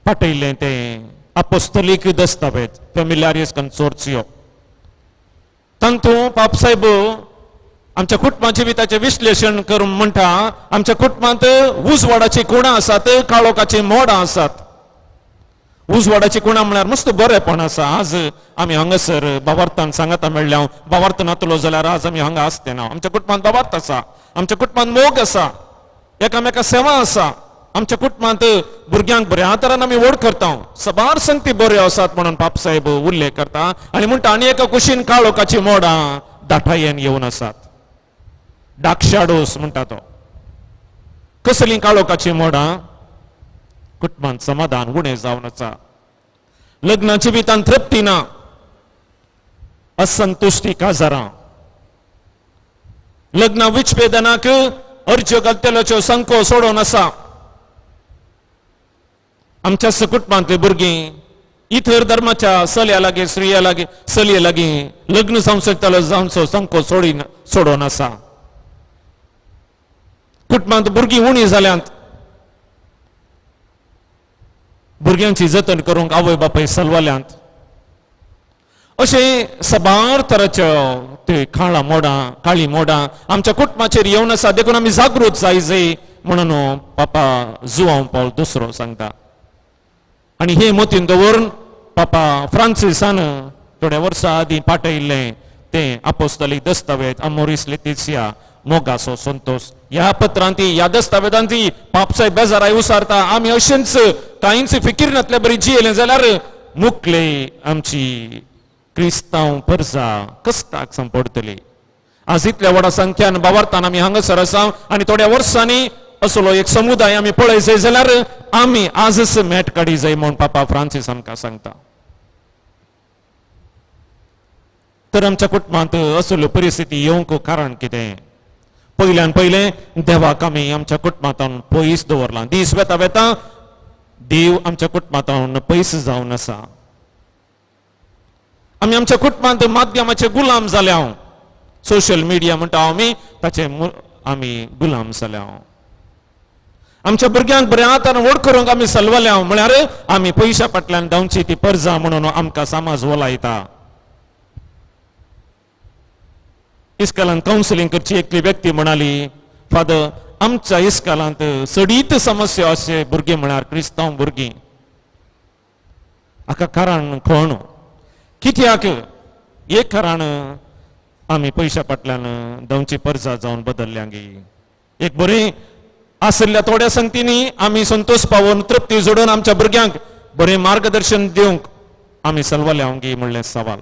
पाठयल्लें तें अपोस्तोलीक दस्तावेज फेमिलियारिस कन्सोर्सियो. तांतूं पापसाहेब आमच्या कुटुंबा जिविताचें विश्लेशण करून म्हणटा आमच्या कुटुंबांत उजवाडाची कोणां आसात, काळोखाची मोडां आसात. उजवाडाची कोणा म्हळ्यार मस्त बरेपण आसा. आज आमी हांगासर बाबार्थान सांगता मेळ्ळ्या बाबार्थ नातलो जाल्यार आज आमी हांगा आसते ना. आमच्या कुटुंबात बाबार्थ आसा, आमच्या कुटुंबात मोग आसा, एकामेका सेवा आसा, आमच्या कुटुंबात भुरग्यांक बऱ्या तरान आमी व्हड करता. सबार संगती बऱ्यो आसात म्हणून बापसाहेब उल्लेख करता आनी म्हणटा आनी एका कुशीन काळोखाची मोडां दाठायेन येवन आसात. डार्क शॅडोस म्हणटा तो. कसली काळोखाची मोडां? कुटुंबात समाधान उणें जावन आसा, लग्न जिवितांत तृप्ती ना, असंतुष्टी काजारां, लग्न विच्छेदनाक अर्ज घालतल्याच्यो संको सोडून आसा. आमच्या कुटुंबांतली भुरगीं इतर धर्माच्या चलया लागीं स्त्रिया लागीं चलये लागीं लग्न जावंक शकतलो जावचो संको सोडून आसा. कुटुंबांत भुरगीं उणी जाल्यांत, भुरग्यांची जतन करूंक आवय बापाय सलवाल्यांत. अशे सबार तरांच्यो ते काळी मोडां आमच्या कुटुंबाचेर येवन आसा. देखून आमी जागृत जाय म्हणून पापा जुआंव पौल दुसरो सांगता. आनी हे मतीन दवरून पापा फ्रांसिसान थोड्या वर्सां आदीं पाठयिल्लें ते आपोस्तलीक दस्तावेज अमोरिस लेतिसिया मोगासो संतोष ह्या पत्रांती ह्या दस्तावेजांती पापसाहेब बेजाराय उसारता. आमी अशेंच कांयच फिकीर नातले बरी जियेलें जाल्यार मुखले आमची क्रिस्तांव परजा कश्टाक सांपडटली. आज इतल्या व्हडा संख्यान बाबार्थान आमी हांगासर आसा आनी थोड्या वर्सांनी असलो एक समुदाय आमी पळय जाय जाल्यार आमी आजच मेट काडी जाय म्हूण पापा फ्रांसीस आमकां सांगता. तर आमच्या कुटुंबांत असल्यो परिस्थिती येवंक कारण कितें? पयल्यान पयलें देवाक आमी आमच्या कुटुंबांतून पयस दवरलां. दीस वेता वेता देव आमच्या कुटुंबांतून पयस जावन आसा. आमी आमच्या कुटुंबांत माध्यमाचे गुलाम जाल्या. सोशल मिडिया म्हणटा आमी ताचे आमी गुलाम जाल्या. आमच्या भुरग्यांक बऱ्या तरान व्हड करूंक आमी सलवल्या म्हळ्यार आमी पयशा फाटल्यान धांवची ती परजा म्हणून आमकां समाज वलायता. इस्कालांत कावन्सिलींग करची एकली व्यक्ती म्हणाली, फादर आमच्या इस्कालांत सडीत समस्या अशे भुरगे म्हळ्यार क्रिस्तांव भुरगीं. हाका कारण कोण? कित्याक? एक कारण आमी पयशा फाटल्यान धांवची परजा जावन बदल्ल्या गे. एक बरें आसल्या थोड्या संगतींनी आमी संतोष पावोवन तृप्ती जोडून आमच्या भुरग्यांक बरें मार्गदर्शन दिवंक आमी सलवल्या गे म्हणलें सवाल.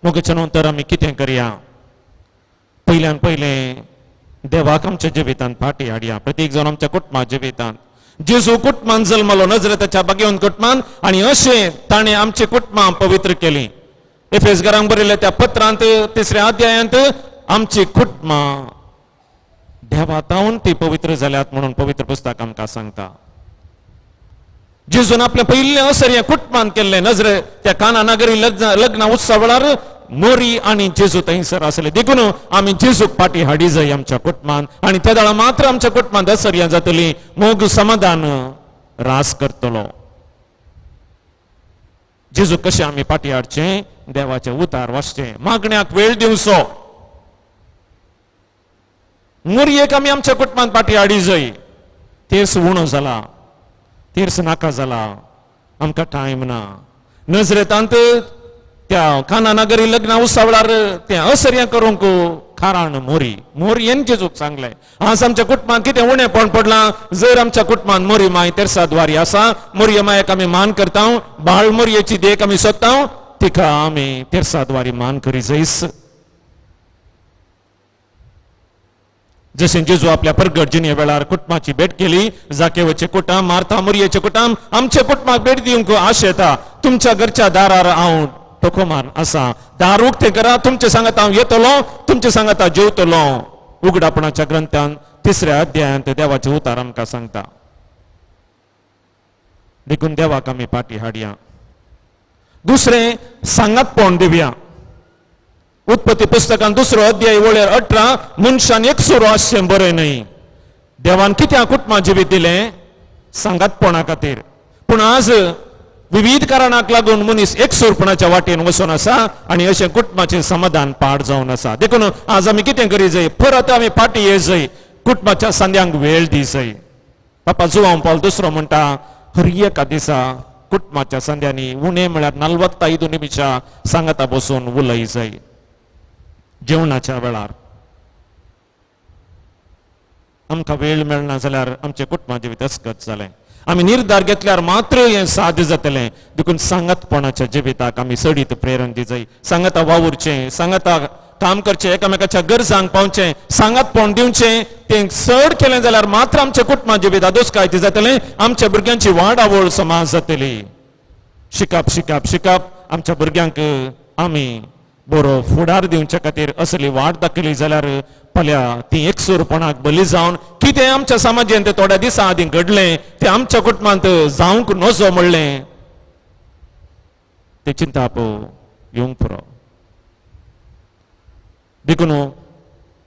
मोगेच्या नंतर आमी कितें करया? पयल्यान पयलें देवाक आमच्या जिवितांत फाटी हाडया. प्रत्येक जाण आमच्या कुटुंबात जिवितांत जेजू कुटुंबांत जल्मलो नजरेताच्या बागेवन कुटुंबांत आनी अशें ताणें आमची कुटुंबां पवित्र केलीं. एफेसकारांक बरयल्ल्या त्या पत्रांत 3ऱ्या अध्यायांत आमची कुटुंबां देवातावन ती पवित्र जाल्यात म्हणून पवित्र पुस्तक आमकां सांगता. जेजून आपलें पयलें असर कुटुंबांत केल्लें. नजरे त्या काना नगरी लग्न उत्सव वेळार मोरी आनी जेजू थंयसर आसले. देखून आमी जेजूक फाटी हाडी जाय आमच्या कुटुंबांत आनी त्या दाळा मात्र आमच्या कुटुंबांत असर जातली. मोग समाधान रास करतलो. जेजू कशें आमी फाटी हाडचें? देवाचें उतार वाचचें, मागण्याक वेळ दिवचो. मोरयेक आमी आमच्या कुटुंबांत फाटी हाडी जाय. तेर्स उणो जाला, तेर्स नाका जाला, आमकां टायम ना. नजरेतांत त्या काना नगरी लग्न उत्सवार तें असर्या करूंक कारण मोरयेन जेजूक सांगलें. आज आमच्या कुटुंबांत कितें उणेंपण पडलां? जर आमच्या कुटुंबांत मोरी माय तेर्साद्वारी आसा, मोरये मायेक आमी मान करता, बाळ मोरयेची देख आमी सोदता, तिका आमी तेर्साद्वारी मान करी जायस. जशें जेजू आपल्या परगटजिणे वेळार कुटुंबाची भेट केली, जाकेवचे कुटुंब, मार्था मोरयेचे कुटुंब आमच्या कुटुंबाक भेट दिवंक आश येता. तुमच्या घरच्या दारार हांव टोकोमान आसा, दार उक्तें करा. तुमचे सांगात हांव येतलो, तुमचे सांगात हांव जेवतलो. उगडापणाच्या ग्रंथांत 3ऱ्या अध्यायांत देवाचे उतार आमकां सांगता. देखून देवाक आमी फाटी हाडया. दुसरें सांगातपण दिवया. उत्पत्ती पुस्तकांत 2रो अध्याय वळेर 18 मनशान एकसुरो आसचें बरें न्हय. देवान कित्याक कुटुंबां जिवीत दिलें? सांगातपणा खातीर. पूण आज विविध कारणाक लागून मनीस एकसुरपणाच्या वाटेन वचून आसा आनी अशें कुटुंबाचें समाधान पाड जावन आसा. देखून आज आमी कितें करी जाय? परत आमी फाटी ये जाय. कुटुंबाच्या सांद्यांक वेळ दी जाय. पापा जुआंव पौल दुसरो म्हणटा, हर एका दिसा कुटुंबाच्या संध्यांनी उणे म्हळ्यार 45 निमिषां सांगाता बसून उलय जाय जेवणाच्या वेळार आमकां वेळ मेळना जाल्यार आमचे कुटुंबा जिवीत अस्कत जालें आमी निर्धार घेतल्यार मात्र हें साध्य जातलें देखून सांगतपणाच्या जिविताक आमी सडीत प्रेरण दी जाय सांगता वावुरचें सांगता काम करचें एकामेकाच्या गरजांक पावचें सांगतपण दिवचें तें चड केलें जाल्यार मात्र आमच्या कुटुंबा जिवीत आदोसकायती जातलें आमच्या भुरग्यांची वाड आवळ समाज जातली शिकप शिकप शिकप आमच्या भुरग्यांक आमी बरो फुडार दिवचे खातीर असली वाट दाखयली जाल्यार फाल्या ती एकसूरपणाक बली जावन कितें आमच्या समाजांत थोड्या दिसां आदीं घडलें तें आमच्या कुटुंबांत जावंक नजो म्हणलें ते चिंता येवंक पुरो देखून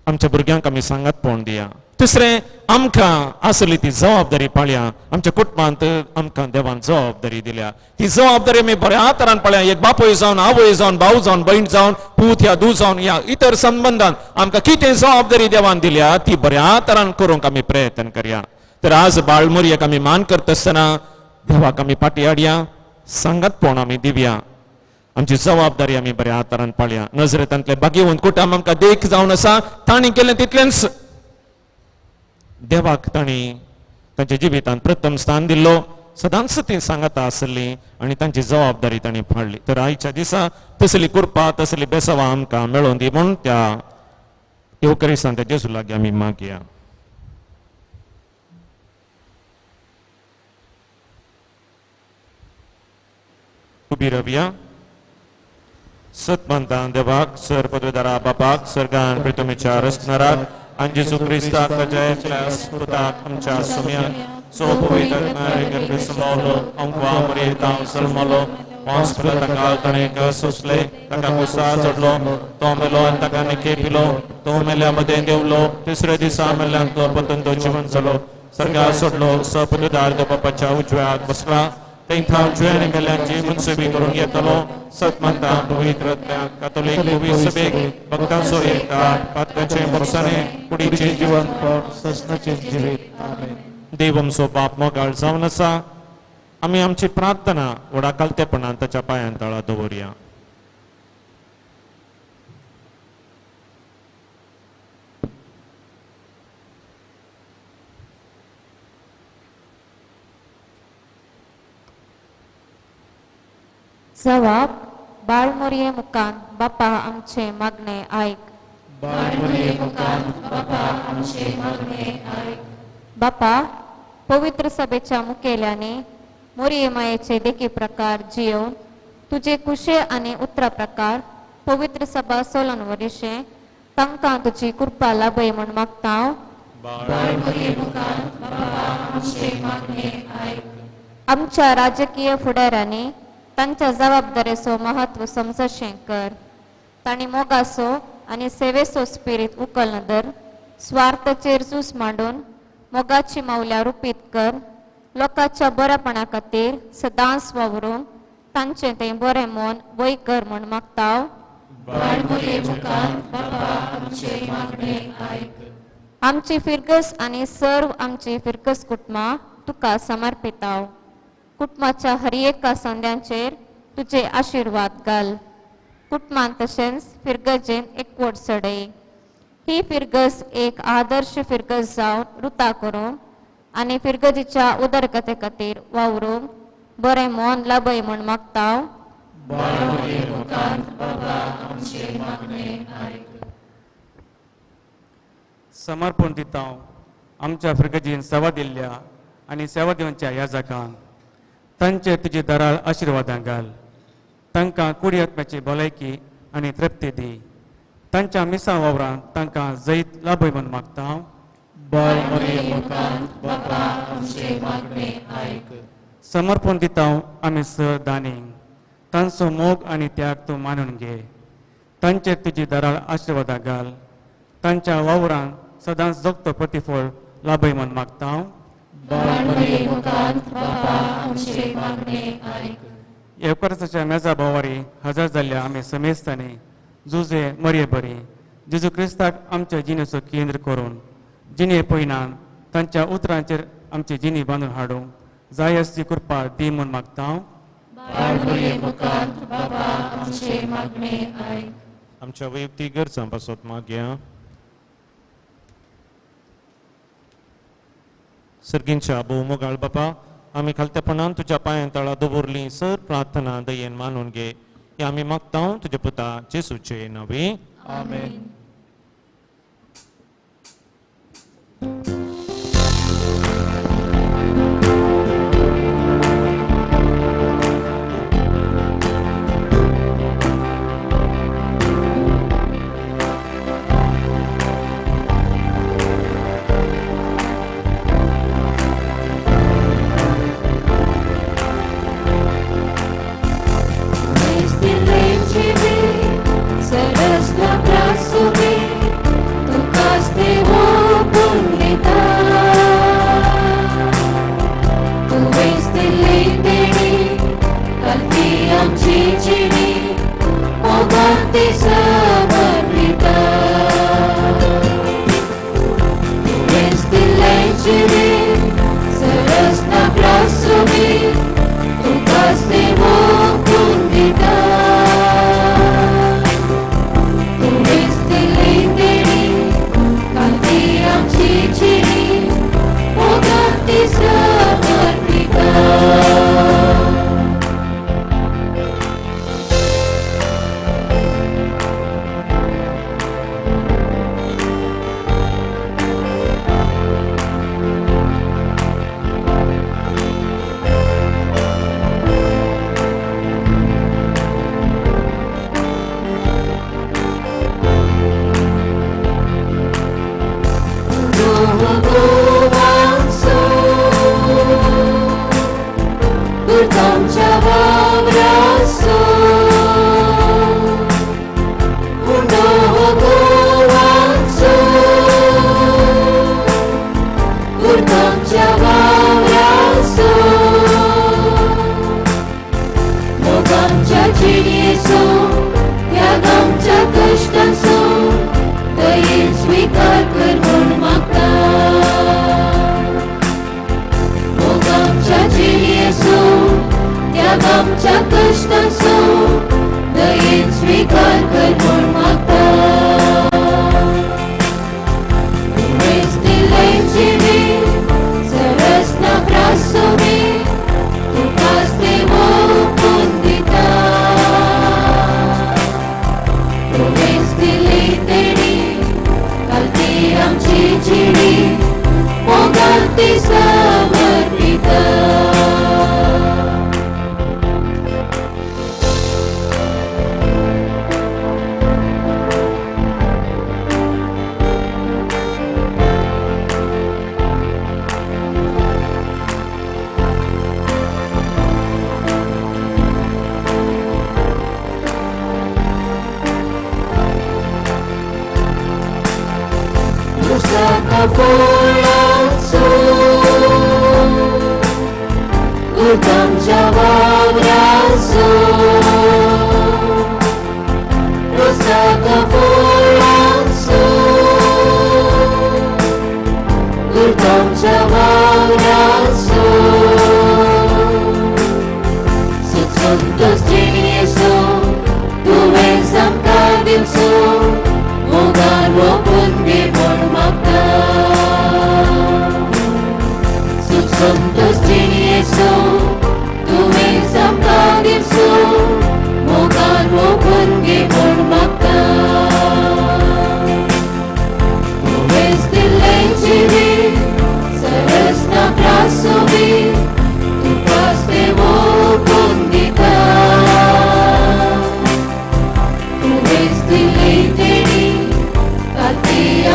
आमच्या भुरग्यांक आमी सांगतपण दिया तिसरें आमकां आसली ती जबाबदारी पाळया आमच्या कुटुंबांत आमकां देवान जबाबदारी दिल्या ती जबाबदारी आमी बऱ्या तरान पाळया एक बापूय जावन आवय जावन भाऊ जावन भयण जावन पूत या धू जावन या इतर संबंधान आमकां कितें जबाबदारी देवान दिल्या ती बऱ्या तरान करूंक आमी प्रयत्न करया तर आज बाळमुरयेक आमी मान करता आसतना देवाक आमी फाटी हाडया सांगतपण आमी दिवया आमची जबाबदारी आमी बऱ्या तरान पाळया नजरेंतले भाग्यवंत कुटुंब आमकां देख जावन आसा तांणी केलें तितलेंच देवाक तांणी तांच्या जिवितांत प्रथम स्थान दिल्लो सदांच ती सांगता आसली आनी तांची जबाबदारी तांणी फाडली तर आयच्या दिसा तसली कृपा तसली बेसवा आमकां मेळोवन दी म्हूण त्या येवकरीसान त्या जेजू लागीं आमी मागया उबी रावया सतमंतान देवाक सर पदवेदारा बापाक सर्गान प्रितमेच्या रसनाराक आनी जेजू क्रिस्ताक जय स्पुताक आमच्या सुम्यान सो पवित्र गर्भे समोलो अंकवा मरे ताव सलमलो वांसप्र ताका तणेक सुसले ताका कुसा चडलो तो मेलो आनी ताका निके पिलो तो मेल्या मध्ये देवलो तिसऱ्या दिसा मेल्ल्यान तो पतन तो जिवन जालो सर्गा सोडलो सपदवेदार बापाच्या उजव्याक बसला तेंका उजव्यान मेल्ल्यांची मनसुबी करून येतलो सतमंता पवित्र कातोलीक सभेक भक्तांचो एकठांय पातकाचे वर्साने कुडीचे जीवन ससनाचे जिवीत आमेन देव आमचो बाप मोगाळ जावन आसा आमी आमची प्रार्थना वडाकालतेपणान ताच्या पांयां तळा दवरया जवाब बाळमुरये मुखान बापा आमचे मागणे आयक बाळमुरये मुखान बापा आमचे मागणे आयक बापा पवित्र सभेच्या मुखेल्याने मोरये मायेचे देखी प्रकार जियोवन तुझे कुशे आनी उतरा प्रकार पवित्र सभा सोलन वरिशे तांकां तुजी कृपा लाभय म्हूण मागता हांव बाळमुरये मुखान बापा आमचे मागणे आयक आमच्या राजकीय फुडाऱ्यांनी तांच्या जबाबदारेचो महत्व समजशें कर तांणी मोगाचो आनी सेवेचो स्पिरीट उखलना दर स्वार्थाचेर झूज मांडून मोगाची मौल्या रुपीत कर लोकांच्या बरेपणा खातीर सदांच वावरून तांचें तें बरें मन वय कर म्हूण मागता हांव आमची फिरगस आनी सर्व आमची फिरगस कुटुंबां तुका समर्पित हांव कुटुंबाच्या हर एका संद्यांचेर तुझे आशीर्वाद घाल कुटुंबान तशेंच फिरगजेन एकवट चडय ही फिरगस एक आदर्श फिरगस जावन रुता करूंक आनी फिरगजीच्या उदरगते खातीर वावरूंक बरें मन लाभय म्हूण मागता हांव समर्पण दिता हांव आमच्या फिरगजीन सेवा दिल्ल्या आनी सेवा दिवच्या ह्या जागांक तांचेर तुजी दराळ आशिर्वादां घाल तांकां कुडी आत्म्याची भलायकी आनी तृप्ती दी तांच्या मिसां वावरांत तांकां जैत लाभय म्हूण मागता हांव समर्पण दिता हांव आमी सर दानींक तांचो मोग आनी त्याग तूं मानून घे तांचेर तुजी दराळ आशिर्वादां घाल तांच्या वावरांत सदांच जगतो प्रतिफळ लाभय म्हूण मागता हांव येवकाराच्या मेजा भोवारी हजर जाल्ल्या आमी समेस्तांनी जुजे मरये बरी जेजू क्रिस्ताक आमच्या जिणेचो केंद्र करून जिणे पयनान तांच्या उतरांचेर आमची जिणी बांदून हाडूंक जाय असली कृपा दी म्हूण मागता हांव बाळमुरये मुखांत बाबा आमचे मागणे ऐक. आमच्या वैयक्तिक गरजांपासून मागया. सर्गींच्या भोव मोगाळ बापा, आमी खालतेपणान तुज्या पांयां तळा दवरली सर प्रार्थना दयेन मानून घे. हे आमी मागता तुजे पुता जेसूचे नवे. आमेन.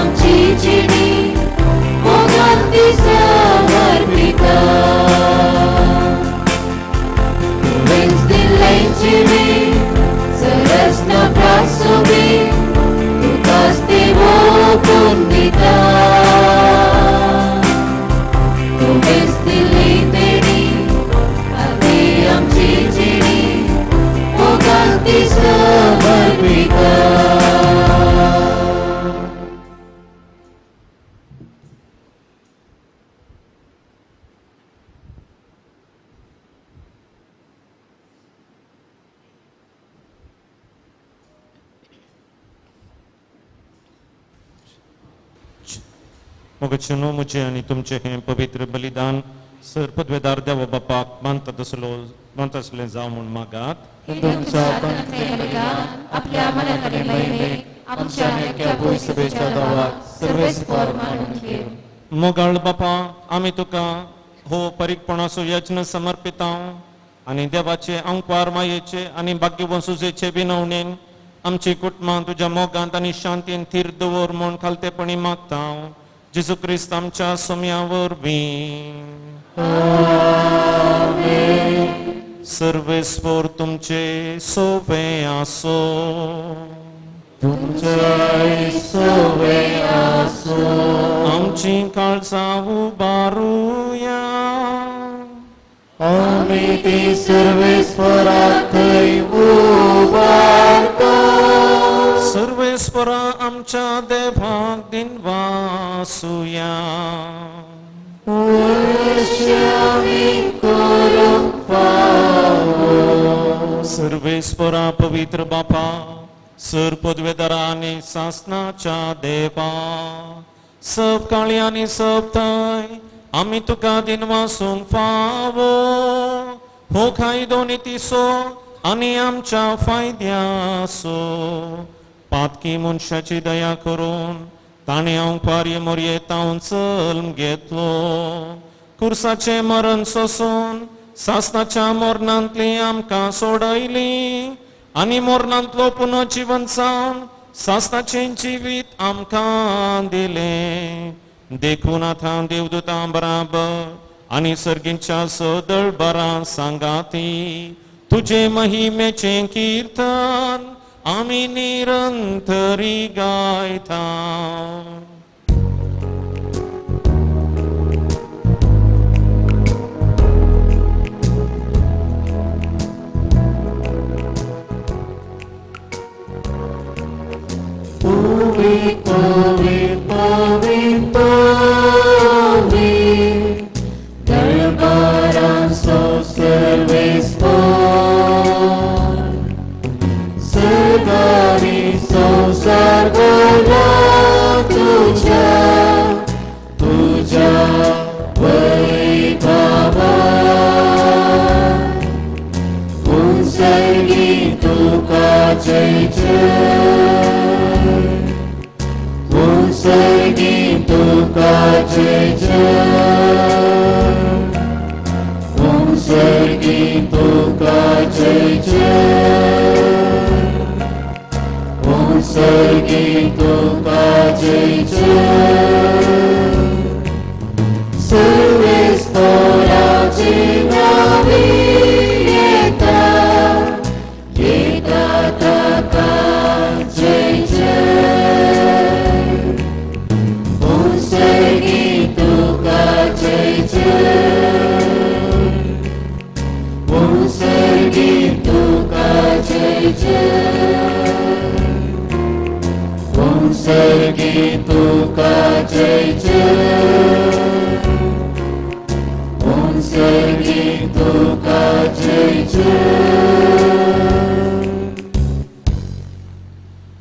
आमची चिडी मोगांती समर्पिता. मोगचनो मुझे आणि तुमचे हे पवित्र बलिदान सर पदवेदार देवा बापाक मानत असले जाव म्हूण मागात. तुमच्या पंथी बलिदान आपल्या मनाकडे महिमे आमच्या नेक्या भूय सभेच्या गावात सर्वेस्पर मानून घेऊ. मोगाळ बापा आम्ही तुका हो परीकपणाचो यज्ञ समर्पिता आणि देवाचे अंकवार मायेचे आणि भाग्यवंसुजेचे विनवणेन आमची कुटुंबां तुझ्या मोगांत आणि शांतीन थीर दवर म्हूण खालतेपणी मागता. जेजू क्रिस्त आमच्या सोम्या वरवीं. सर्वेस्पर तुमचे सोवे आसो. आमची काळजा उबारूया. आम्ही ती सर्वेस्परात उबारतो. सर्वेस्परा आमच्या देवाक दिनवासूया. सर्वेस्परा पवित्र बापा सर पदवेदारा आणि सासनाच्या देवा सब काळी आणि सब थंय आम्ही तुका दिनवासूंक फावो. हो खायदो नितीसो आणि आमच्या फायद्यासो. पातकी मनशाची दया करून ताणे अंपार्य मोरयेतावन चल्म घेतलो. कुर्साचे मरण सोसून सासनाच्या मोरणांतली आमकां सोडयली आणि मोरणांतलो पुनर्जीवन जावन सासनाचे जिवीत आमकां दिले. देखून आतां देवदूतां बराबर आणि सर्गींच्या सदळ बरां सांगाती तुझे महिमेचे कीर्तन आम्ही निरंतरी गायता.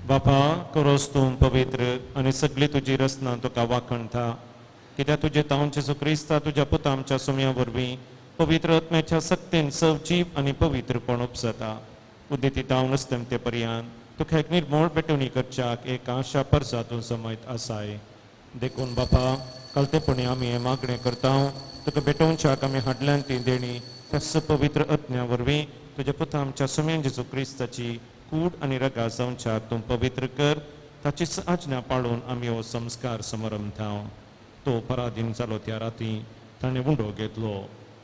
बापा करोस तूं पवित्र आणि सगळी तुझी रचना तुका वाखणता. कित्याक तुझे तावन जेजू क्रिस्ता तुझ्या पुता आमच्या सोम्या वरवीं पवित्र आत्म्याच्या सक्तीन सवजीव आणि पवित्रपण उपसता. उदिती तावन असतें ते पर्यंत तुका एक निर्मोळ पेटवणी करच्याक एक आशा परसातून समयत आसाय. देखून बापा कलतेपणी आमी हे मागणें करता तुका पेटोवच्याक आमी हाडल्यान ती देणी त्या पवित्र आत्म्या वरवीं तुझ्या पुता आमच्या सोम्यान जेजू क्रिस्ताची कूड आणि रगा जावच्याक तूं पवित्र कर. ताची आज्ञा पाळून आमी हो संस्कार समारंभ थांव. तो पराधीन जालो त्या राती ताणें उंडो घेतलो.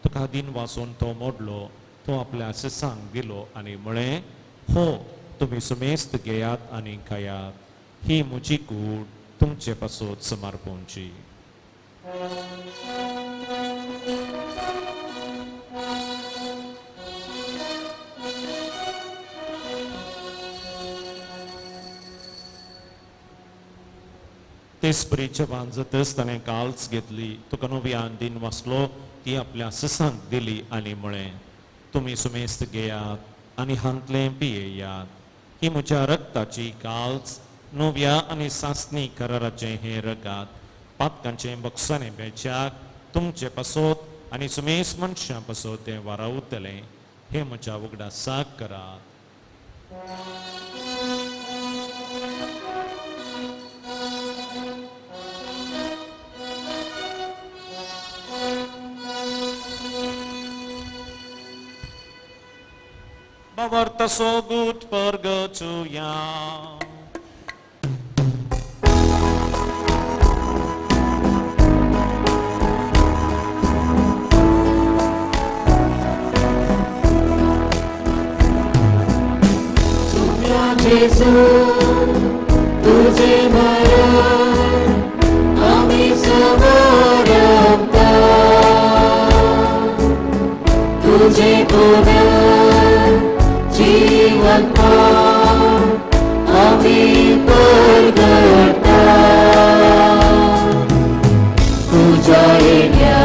तुका दिन वाचून तो मोडलो. तो आपल्या सिसांक दिलो आनी म्हळें हो तुमी सुमेस्त घेयात आनी खायात. ही म्हजी कूड तुमचे पासत समर्पोवची. तेच बरी जवान जातच ताणें काल्स घेतली. तुका नव्यान दिन वाचलो ती आपल्या सिसांक दिली आनी म्हळें तुमी सुमेस्त घेयात आनी हांतलें पियेयात. ही म्हज्या रक्ताची काल्स नव्या आनी सासणी कराराचें हें रगात पातकांचे बक्षाने बेच्याक तुमचे पासोत आनी सुमेस मनशां पासोत ते वारावतले हे म्हज्या उगडा साक करात. Bavarta so gut părgăciuia. Jesu, तुझे मरण आम्ही समरता, तुझे पुनः जीवन आम्ही परगटा, तुझ्या येण्या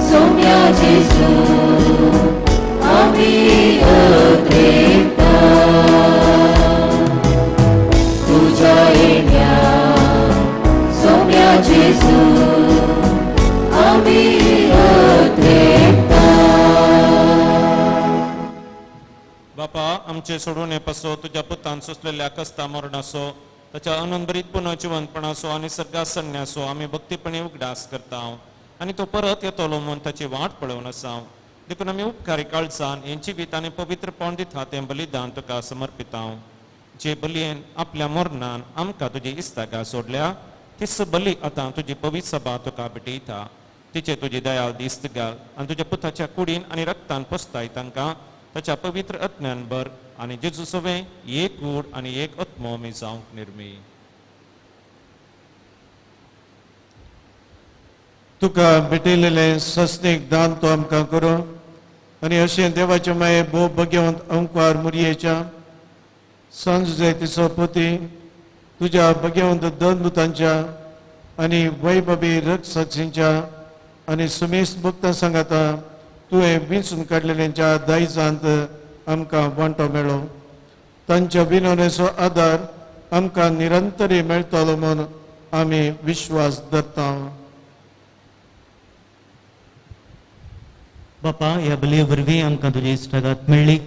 सौम्या जेसू आम्ही अत्रेता, तुझ्या येण्या सौम्या जेसू आम्ही अत्रेता. बापा आमचे सोडून पासो तुझ्या पुतान सुचलेल्या कस्ता मरणासो ताच्या अनंतरीत पुन्हा जिवंतपणासो आनी सर्गा सन्यासो आमी भक्तीपणे उगडास करता आनी तो परत येतलो म्हूण ताची वाट पळोवन आसा. देखून आमी उपकारी काळजान हे जिवीत आनी पवित्रपण दिता तें बलिदान तुका समर्पिता. जे बलयेन आपल्या मरणान आमकां तुजी इस्तागा सोडल्या तीच बली आतां तुजी पवित्र सभा तुका भेटयता. तिचे तुजी दयाळ दिस्त घाल आनी तुज्या पुताच्या कुडीन आनी रक्तान पोसताय तांकां ताच्या पवित्र आत्म्यान बर आनी जेजू सवे एक कूड आनी एक आत्मो आमी जावंक निर्मी. तुका भेटयलेले सस्तेक दान तो आमकां करूं आनी अशें देवाचे माये भोव भगवंत ओंकार मुरयेच्या सांजुजे तिचो पोती तुज्या भगवंत दनदुतांच्या आनी वैभवी रक्षसाक्षींच्या आनी सुमेश भक्तां सांगाता तुवें विंचून काडलेल्यांच्या दायजांत आमकां वांटो मेळो. तांच्या विनवणेचो आदार आमकां निरंतरी मेळटलो म्हूण आमी विश्वास धरता. बापा ह्या बलये वरवीं आमकां तुजी इश्टागात मेळ्ळी.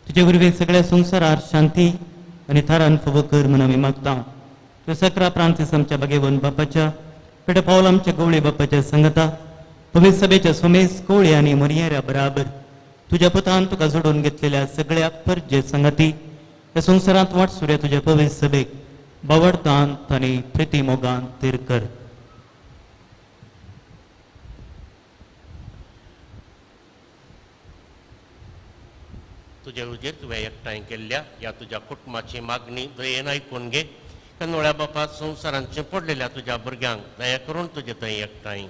तुजे वरवीं सगळ्या संवसारार शांती आनी थारान फावो कर म्हूण आमी मागता. तुवें सकरा प्रांतीस आमच्या बागेवन बापाच्या पेटे पावल आमच्या गवळी बापाच्या संगता पवित्र सभेच्या सुमेस कोळी आनी मरियाऱ्या बराबर तुज्या पुतान तुका जोडून घेतलेल्या सगळ्या परजे संगती ह्या संवसारांत वाटसुऱ्या तुज्या पवित्र सभेक बावडतांत आनी प्रिती मोगान तेर कर. तुझे उजेर तुवें एकठांय केल्ल्या ह्या तुज्या कुटुंबाची मागणी दयेन आयकून घे. कन्नोळ्या बापा संवसारांचे पडलेल्या तुज्या भुरग्यांक दया करून तुजे थंय एकठांय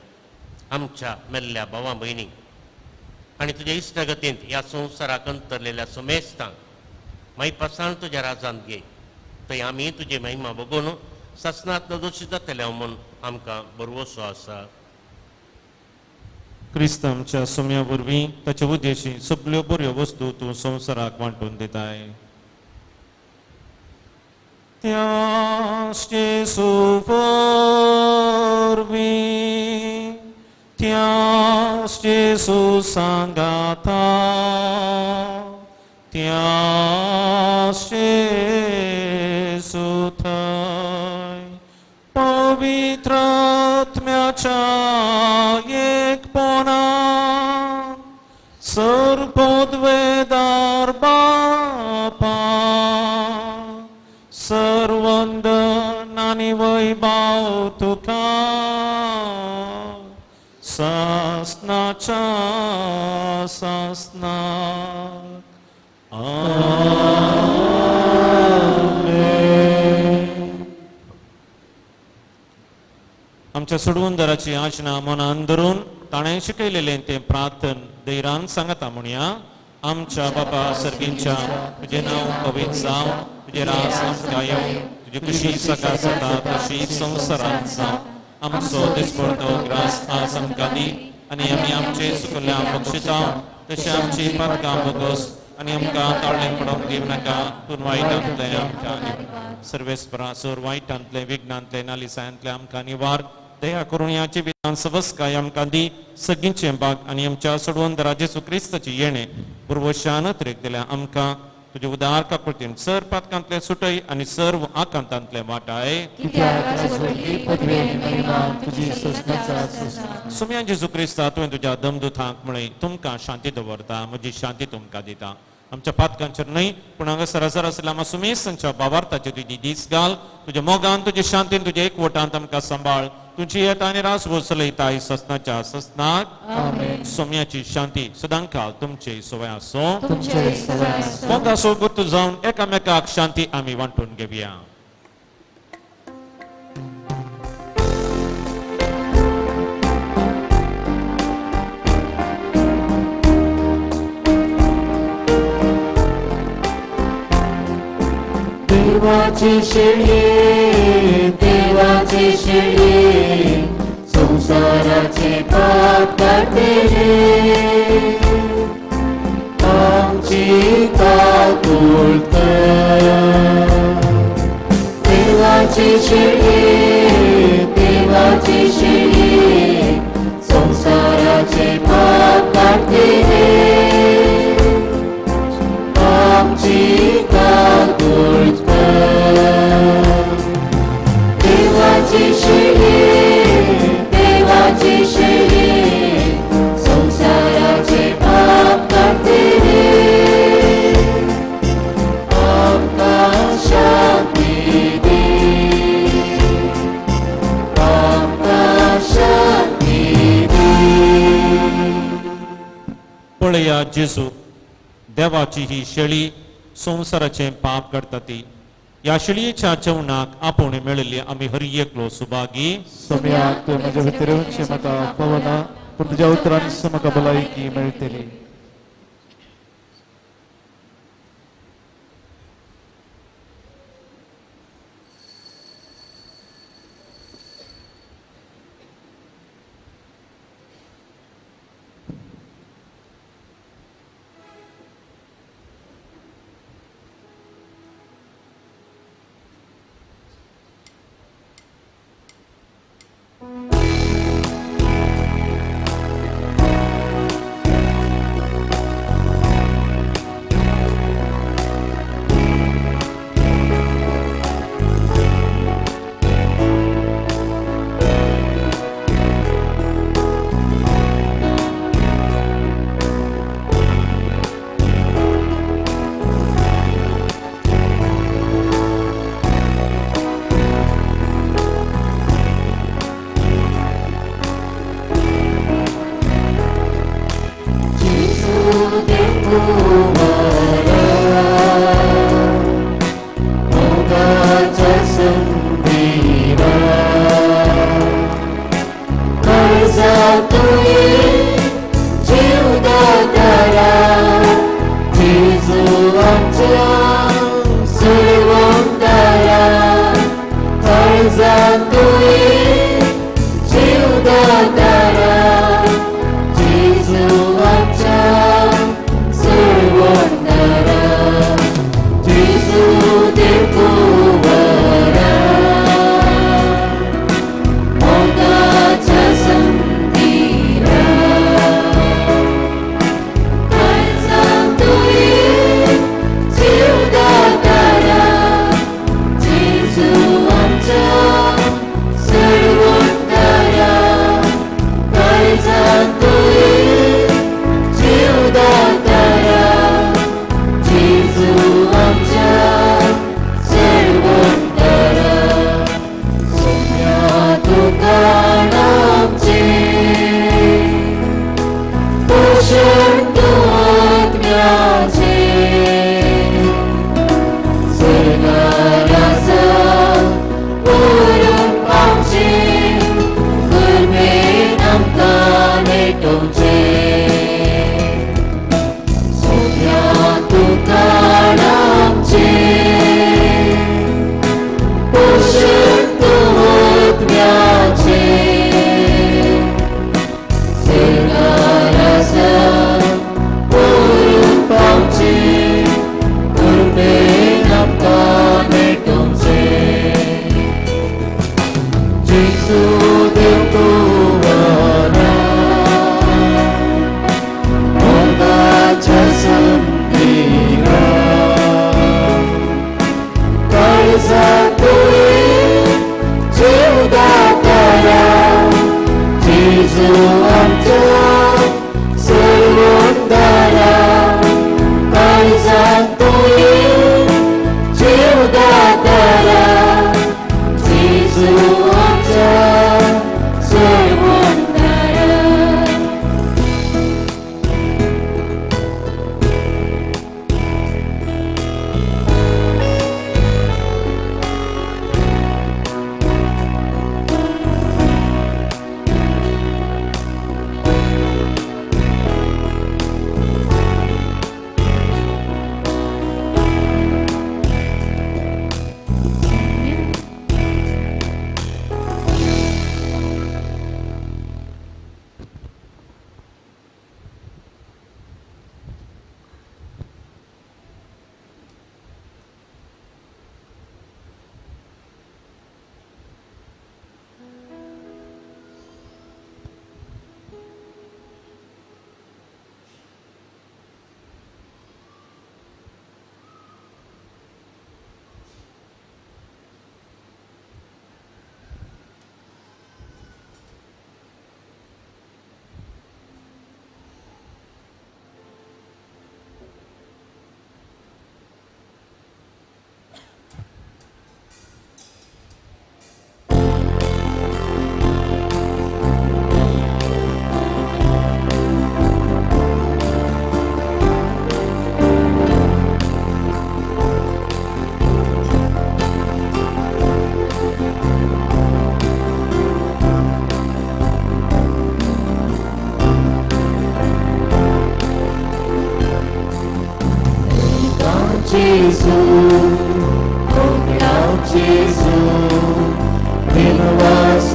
आमच्या मेल्ल्या भावां भयणी आनी तुज्या इश्टगतींत ह्या संवसाराक अंतरलेल्या सुमेस्तांक मागीर पासाण तुज्या राजांत घे. थंय आमी तुजी महिमा बगून ससनात नदोशी जातल्या म्हूण आमकां बरवसो आसा. क्रिस्तांच्या सोम्या वरवीं ताचे उद्देशी सगळ्यो बऱ्यो वस्तू तूं संवसाराक वांटून दिताय. त्याच येसू वरवीं त्याच येसू सांगाता त्याच येसू थंय पवित्र आत्म्याच्या एकपणान सर्वोद्वेदार बापा सर्वंदन आनी वैभव तुका सासनाच्या सासनाक. आमेन. आमच्या सोडवूनदाराची आशना मनान धरून ताणें शिकयलेलें तें प्रार्थन धैर्यान सांगता म्हणया. आमच्या बापा सर्गींच्या तुजें नांव पवित्र जावं, तुजें राज आमकां येवं, तुजी कुशी सकाळ जाता तशी संवसारांत जावं. आमचो दिसपडटो ग्रास आज आमकां दी आनी आमी आमचे सुकल्यांक बक्षिता तशें आमची पातकां बगोस आणि आमकां ताळणे पडोवंक दिवनाका पूण वायटांतले आमकां सर्वेस्परा सोर वायटांतले विघ्नांतले नालिसायांतले आमकां निवार दया करून याची विधान सवस्काय आमकां दी सगळींचे भाग आनी आमच्या सोडवंदरा जेसू क्रिस्ताची येणे पुर्वशान तरेक दिल्या आमकां तुजे उदार काकुळतीन सर पातकांतले सुटय आनी सर्व आकांतांतले वाटाय सुम्या जेजू क्रिस्ता तुवें तुज्या दमदुतांक म्हळें तुमकां शांती दवरता म्हजी शांती तुमकां दिता आमच्या पातकांचेर न्हय पूण हांगा सरासर आसल्या आमच्या सुमेसांच्या भावार्थाचेर तुजी दीस घाल तुज्या मोगान तुजे शांतीन तुजे एकवटांत आमकां सांबाळ तुजी येता आनी रास वसलयताय ससनाच्या ससनाक सोम्याची शांती सदांकाल तुमचे सवय आसो मोगा सोबत जावन एकामेकाक शांती आमी वांटून घेवया देवाची शेळी संसाराचे पाप काढले आमची काकुळत देवाची शेळी संसाराचे पाप काढले आमची काकुळत देवाची शेळी संसाराचे पाप काढते आमकां शांती दे आमकां शांती दे पळया जेजू देवाची ही शेळी संसाराचे पाप करता ती या शेळयेच्या जेवणाक आपूण मेळिल्ली आमी हर एकलो सुभागी सम्याक तूं म्हज्या भितर येवचें म्हाका पवना पूण तुज्या उतरांनी म्हाका भलायकी मेळटली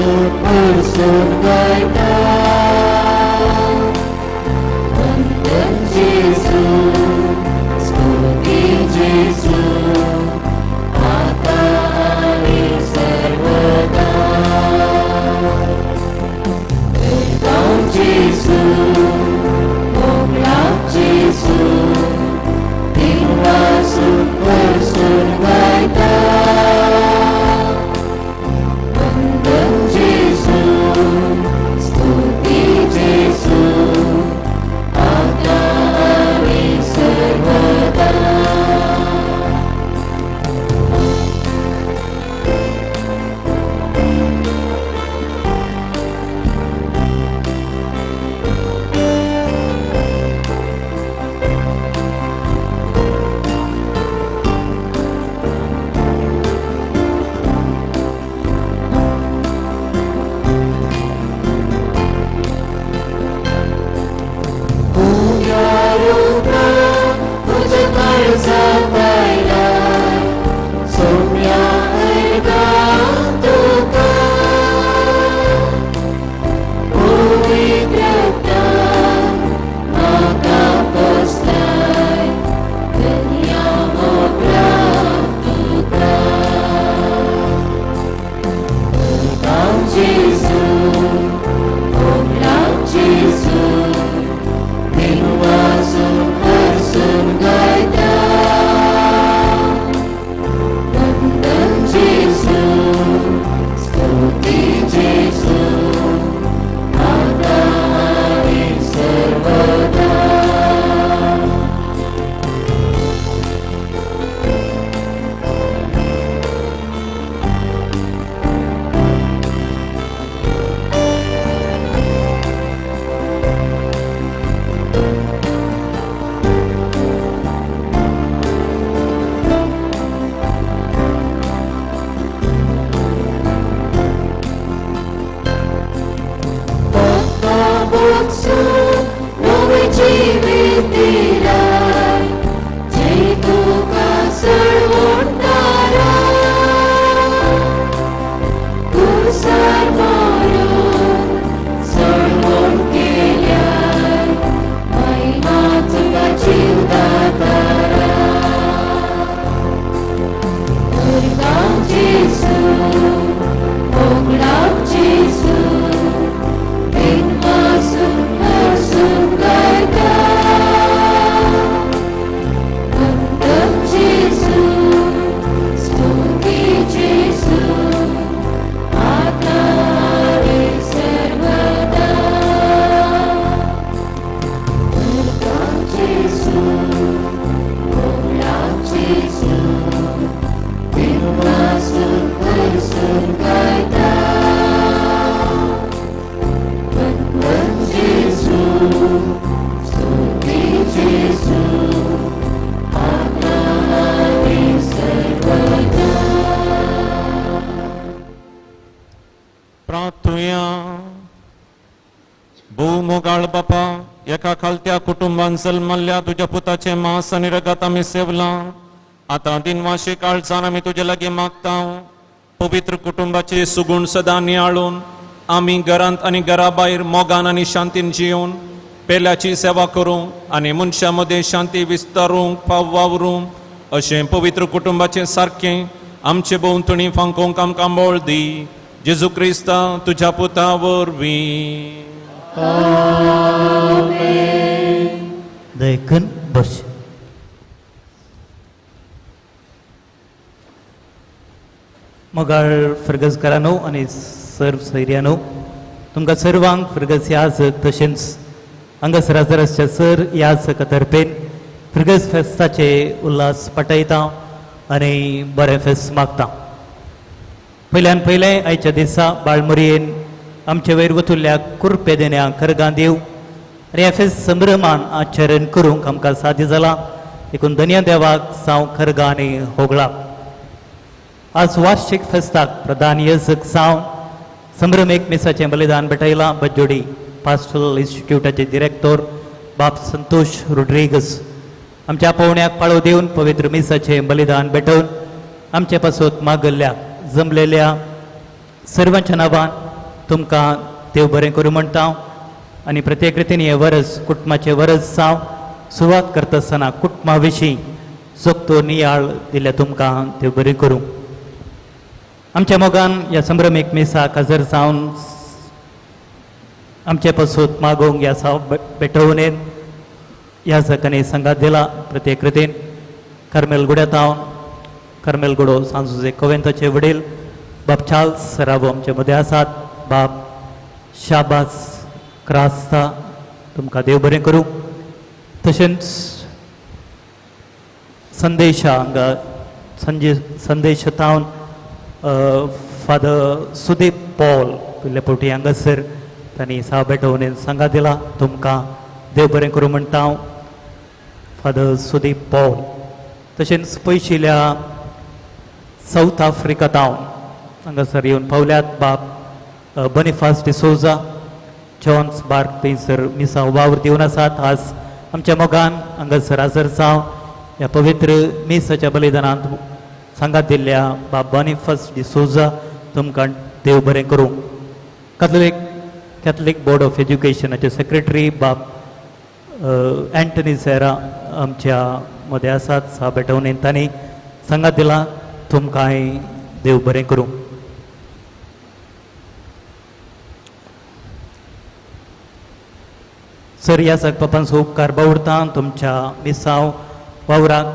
परसून परसून गायता वंदन जेजू स्तुती जेजू आता आणि सर्वदा वेलकाम जेजू मोगलाप जेजू दिन वासून परसून गायता वंदन जेजू स्तुती जेजू आता आणि सर्वदा भूमोगाळ बापा एका खालत्या कुटुंबान जल्मल्ल्या तुझ्या पुताचे मांस आणि रगत आम्ही सेवला आता दिनवाशी काळजान आम्ही तुझे लागी मागता पवित्र कुटुंबाचे सुगुण सदा नियाळून आम्ही घरांत आणि घराबाहेर मोगान आणि शांतीन जिवन पेल्याची सेवा करूं आणि मनशामध्ये शांती विस्तारूंक पाव वावरूंक अशें पवित्र कुटुंबाचे सारखे आमचे भोंवतणी फांकोवंक आमकां बोळ दी जेजू क्रिस्ता तुझ्या पुता वरवीं दयकन बस मोगाळ फर्गसकारांनो आणि सर्व सैर्यानो तुमकां सर्वांक फर्गस याज तशेंच हांगासर हजर सर याज तर्फेन फर्गस फेस्ताचे उल्हास पटयता आनी बरें फेस्त मागता पयल्यान पयलें आयच्या दिसा बाळमुरयेन आमचे वयर वतुल्ल्या कुर्पे देण्याक खरगां देव आनी ह्या फेस्त संभ्रमान आचरण करूंक आमकां साध्य जाला देखून धन्य देवाक साव खरगां आनी होगळा आज वार्षिक फेस्ताक प्रधान येजक सावन संभ्रम एक मिसाचें बलिदान भेटयलां बज्जोडी पास्टरल इन्स्टिट्यूटाचे डिरेक्टर बाब संतोष रोड्रिगस आमच्या पावण्याक पाळो दिवन पवित्र मिसाचें बलिदान भेटोवन आमचे पासत मागल्ल्या जमलेल्या सर्वांच्या नांवान तुमकां देव बरें करूं म्हणटा आनी प्रत्येक रितीन हें वर्स कुटुंबाचें वर्स जावं सुवात करता आसतना कुटुंबा विशीं जोगतो नियाळ दिल्या तुमकां देव बरें करूं. आमच्या मोगान ह्या संभ्रमीक मिसाक हजर जावन आमचे पासून मागोवंक ह्या बेटवणेन ह्या जकांनी संगात दिला. प्रत्येक रितीन कार्मेल गुड्यांतावन कार्मेल गुडो सांजुजे कोवेंताचे वडील बाब चार्ल्स सराबो आमचे मदें आसात. बाब शाबास क्रास्ता तुमकां देव बरें करूं. तशेंच संदेशा हांगा संदेशतावन फादर सुदीप पॉल पयले फावटी हांगासर तांणी बेटवणेन सांगात दिला. तुमकां देव बरें करूं म्हणटा हांव फादर सुदीप पॉल. तशेंच पयशिल्ल्या साऊथ आफ्रिकातावन हांगासर येवन पावल्यात बाब बनिफास डिसोजा जॉन्स बार्क थंयसर मिसा वावर दिवन आसात. आज आमच्या मोगान हांगासर हजर जावन ह्या पवित्र मिसाच्या बलिदानांत सांगात दिल्ल्या बाब बनिफास डिसोजा तुमकां देव बरें करूं. कॅथलीक बोर्ड ऑफ एज्युकेशनाचे सेक्रेटरी बाब एंटनी सेरा आमच्या मदें आसात. बेटवणेन तांणी सांगात दिला. तुमकांय देव बरें करूं. सर ह्या पापांचो उपकार बावडटा. तुमच्या मिसांव वावराक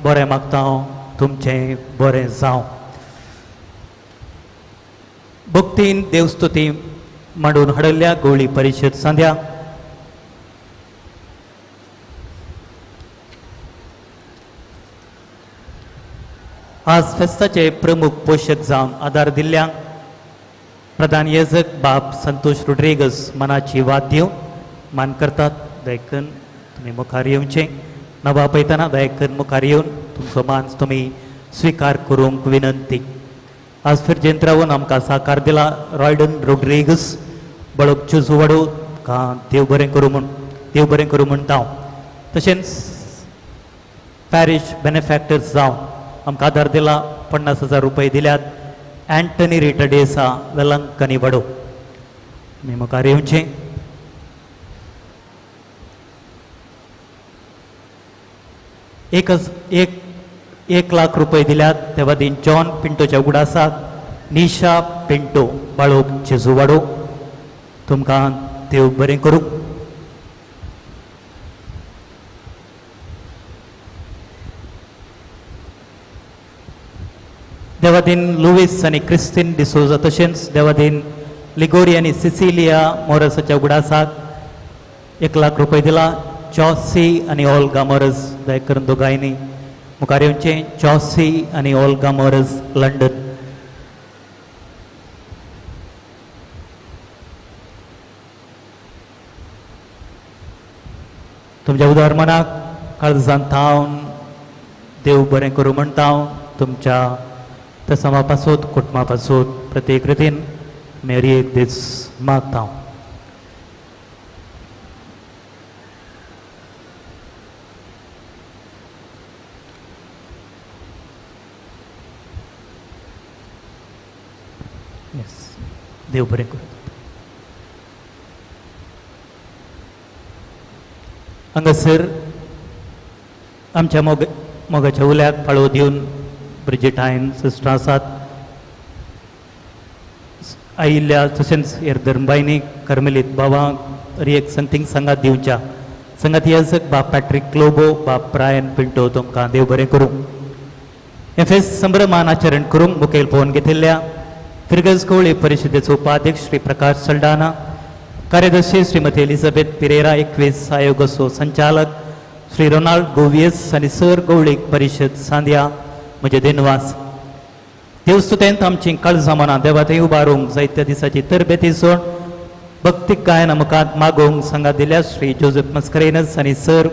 बरें मागता हांव तुमचें बरें जावं. भक्तीन देवस्तुती मांडून हाडल्या गवळी परिशद सांद्या. आज फेस्ताचे प्रमुख पोषक जावन आदार दिल्ल्यांक प्रधान येजक बाब संतोष रोड्रिगस मनाची वाद दिवं मान करतात. दयकन तुमी मुखार येवचें. नवा पळयतना दयकन मुखार येवन तुमचो मान तुमी स्विकार करूंक विनंती. आज फिरजेंत रावून आमकां साकार दिला रॉयडन रोड्रिगस बळोक चुजवाडो देव बरें करूं म्हणटा हांव. तशेंच पॅरीश बेनिफॅक्टर्स जावन आमकां आदार दिला. 50,000 रुपये दिल्यात. एंटनी रिटडेसा वेलंकनी वाडो तुमी मुखार येवचें. एक लाख रुपये दिल्यात. ते वतीन जॉन पिंटोच्या उगडासाक निशा पिंटो बाळोक जेजुवाडो तुमकां देव बरें करूं. देवादीन लुईस आनी क्रिस्टीन डिसोजा तशेंच देवादीन लिगोरी आनी सिसिलिया मोरसाच्या उगडासाक 1 लाख रुपये दिला. जॉसी आनी ओल्गा मोरस दयकरून दोगांयनी मुखार येवचें. जॉसी आनी ओल्गा मोरस लंडन. तुमच्या उदार मनाक काळजांत थावन देव बरें करूं म्हणटा हांव तुमच्या तसमा पासून कुटुंबा पासून प्रत्येक रितीन मेरी एक दीस मागता हांव. देव बरें करूं. हांगासर आमच्या मोगाच्या उल्याक फाळो दिवन ब्रिजिटायन सिस्टर आसात. आयिल्ल्या तशेंच धर्मबायनी कर्मेलीत बाबांक एक संतींक सांगात दिवच्या. सांगात येजक बाब पॅट्रीक क्लोबो बाब ब्रायन पिंटो तुमकां देव बरें करूं. हे फेस्त संभ्रमान आचरण करूंक मुखेल पोवन घेतिल्ल्या फिरगस गवळी परिशदेचो उपाध्यक्ष श्री प्रकाश सल्डाना, कार्यदर्शी श्रीमती एलिझाबेथ पिरेरा, 21 आयोगाचो संचालक श्री रोनाल्ड गोवियस आनी सर गवळीक परिशद सांद्या म्हजे दिनवास. देवस्तुतेंत आमची काळजां मनां देवाथंय उबारूंक जायत्या दिसाची तरबेती सोड भक्तीक गायन मुखांत मागोवंक सांगात दिल्या श्री जोसेफ मस्करेनस आनी सर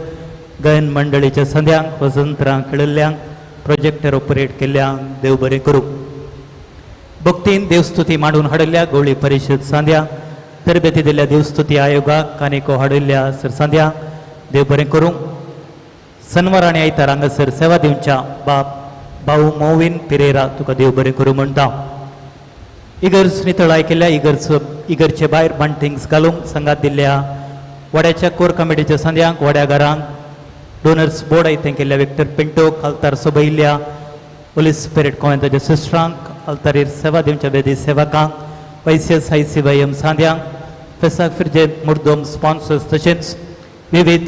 गायन मंडळीच्या संद्यांक वसंतरां खेळिल्ल्यांक प्रोजेक्टर ऑपरेट केल्ल्यांक देव बरें करूं. भक्तीन देवस्तुती मांडून हाडिल्ल्या गवळी परिशद सांद्या तरबेती दिल्ल्या देवस्तुती आयोगाक आनीक हाडिल्ल्या सर सांद्या देव बरें करूं. शनिवार आनी आयतार हांगासर सेवा दिवच्या बाब भाऊ मोविन पिरेरा तुका देव बरें करूं म्हणटा. इगर्ज नितळाय केल्या इगर्चे भायर बांटिंग्स घालूंक संघात दिल्ल्या वड्याच्या कोर कमिटीच्या संद्यांक वड्या घरांक डोनर्स बोर्ड आयतें केल्ल्या विक्टर पिंटो खालतार सोबयिल्ल्या होली स्पिरीट कॉन्वेंटाच्या सिस्टरांक अल्तारीर सेवा दिवच्या बेदी सेवकांक वैसीएस ICYM सांद्यांक फेसाक फिरजेंत मुर्दोम स्पॉन्सर्स तशेंच विविध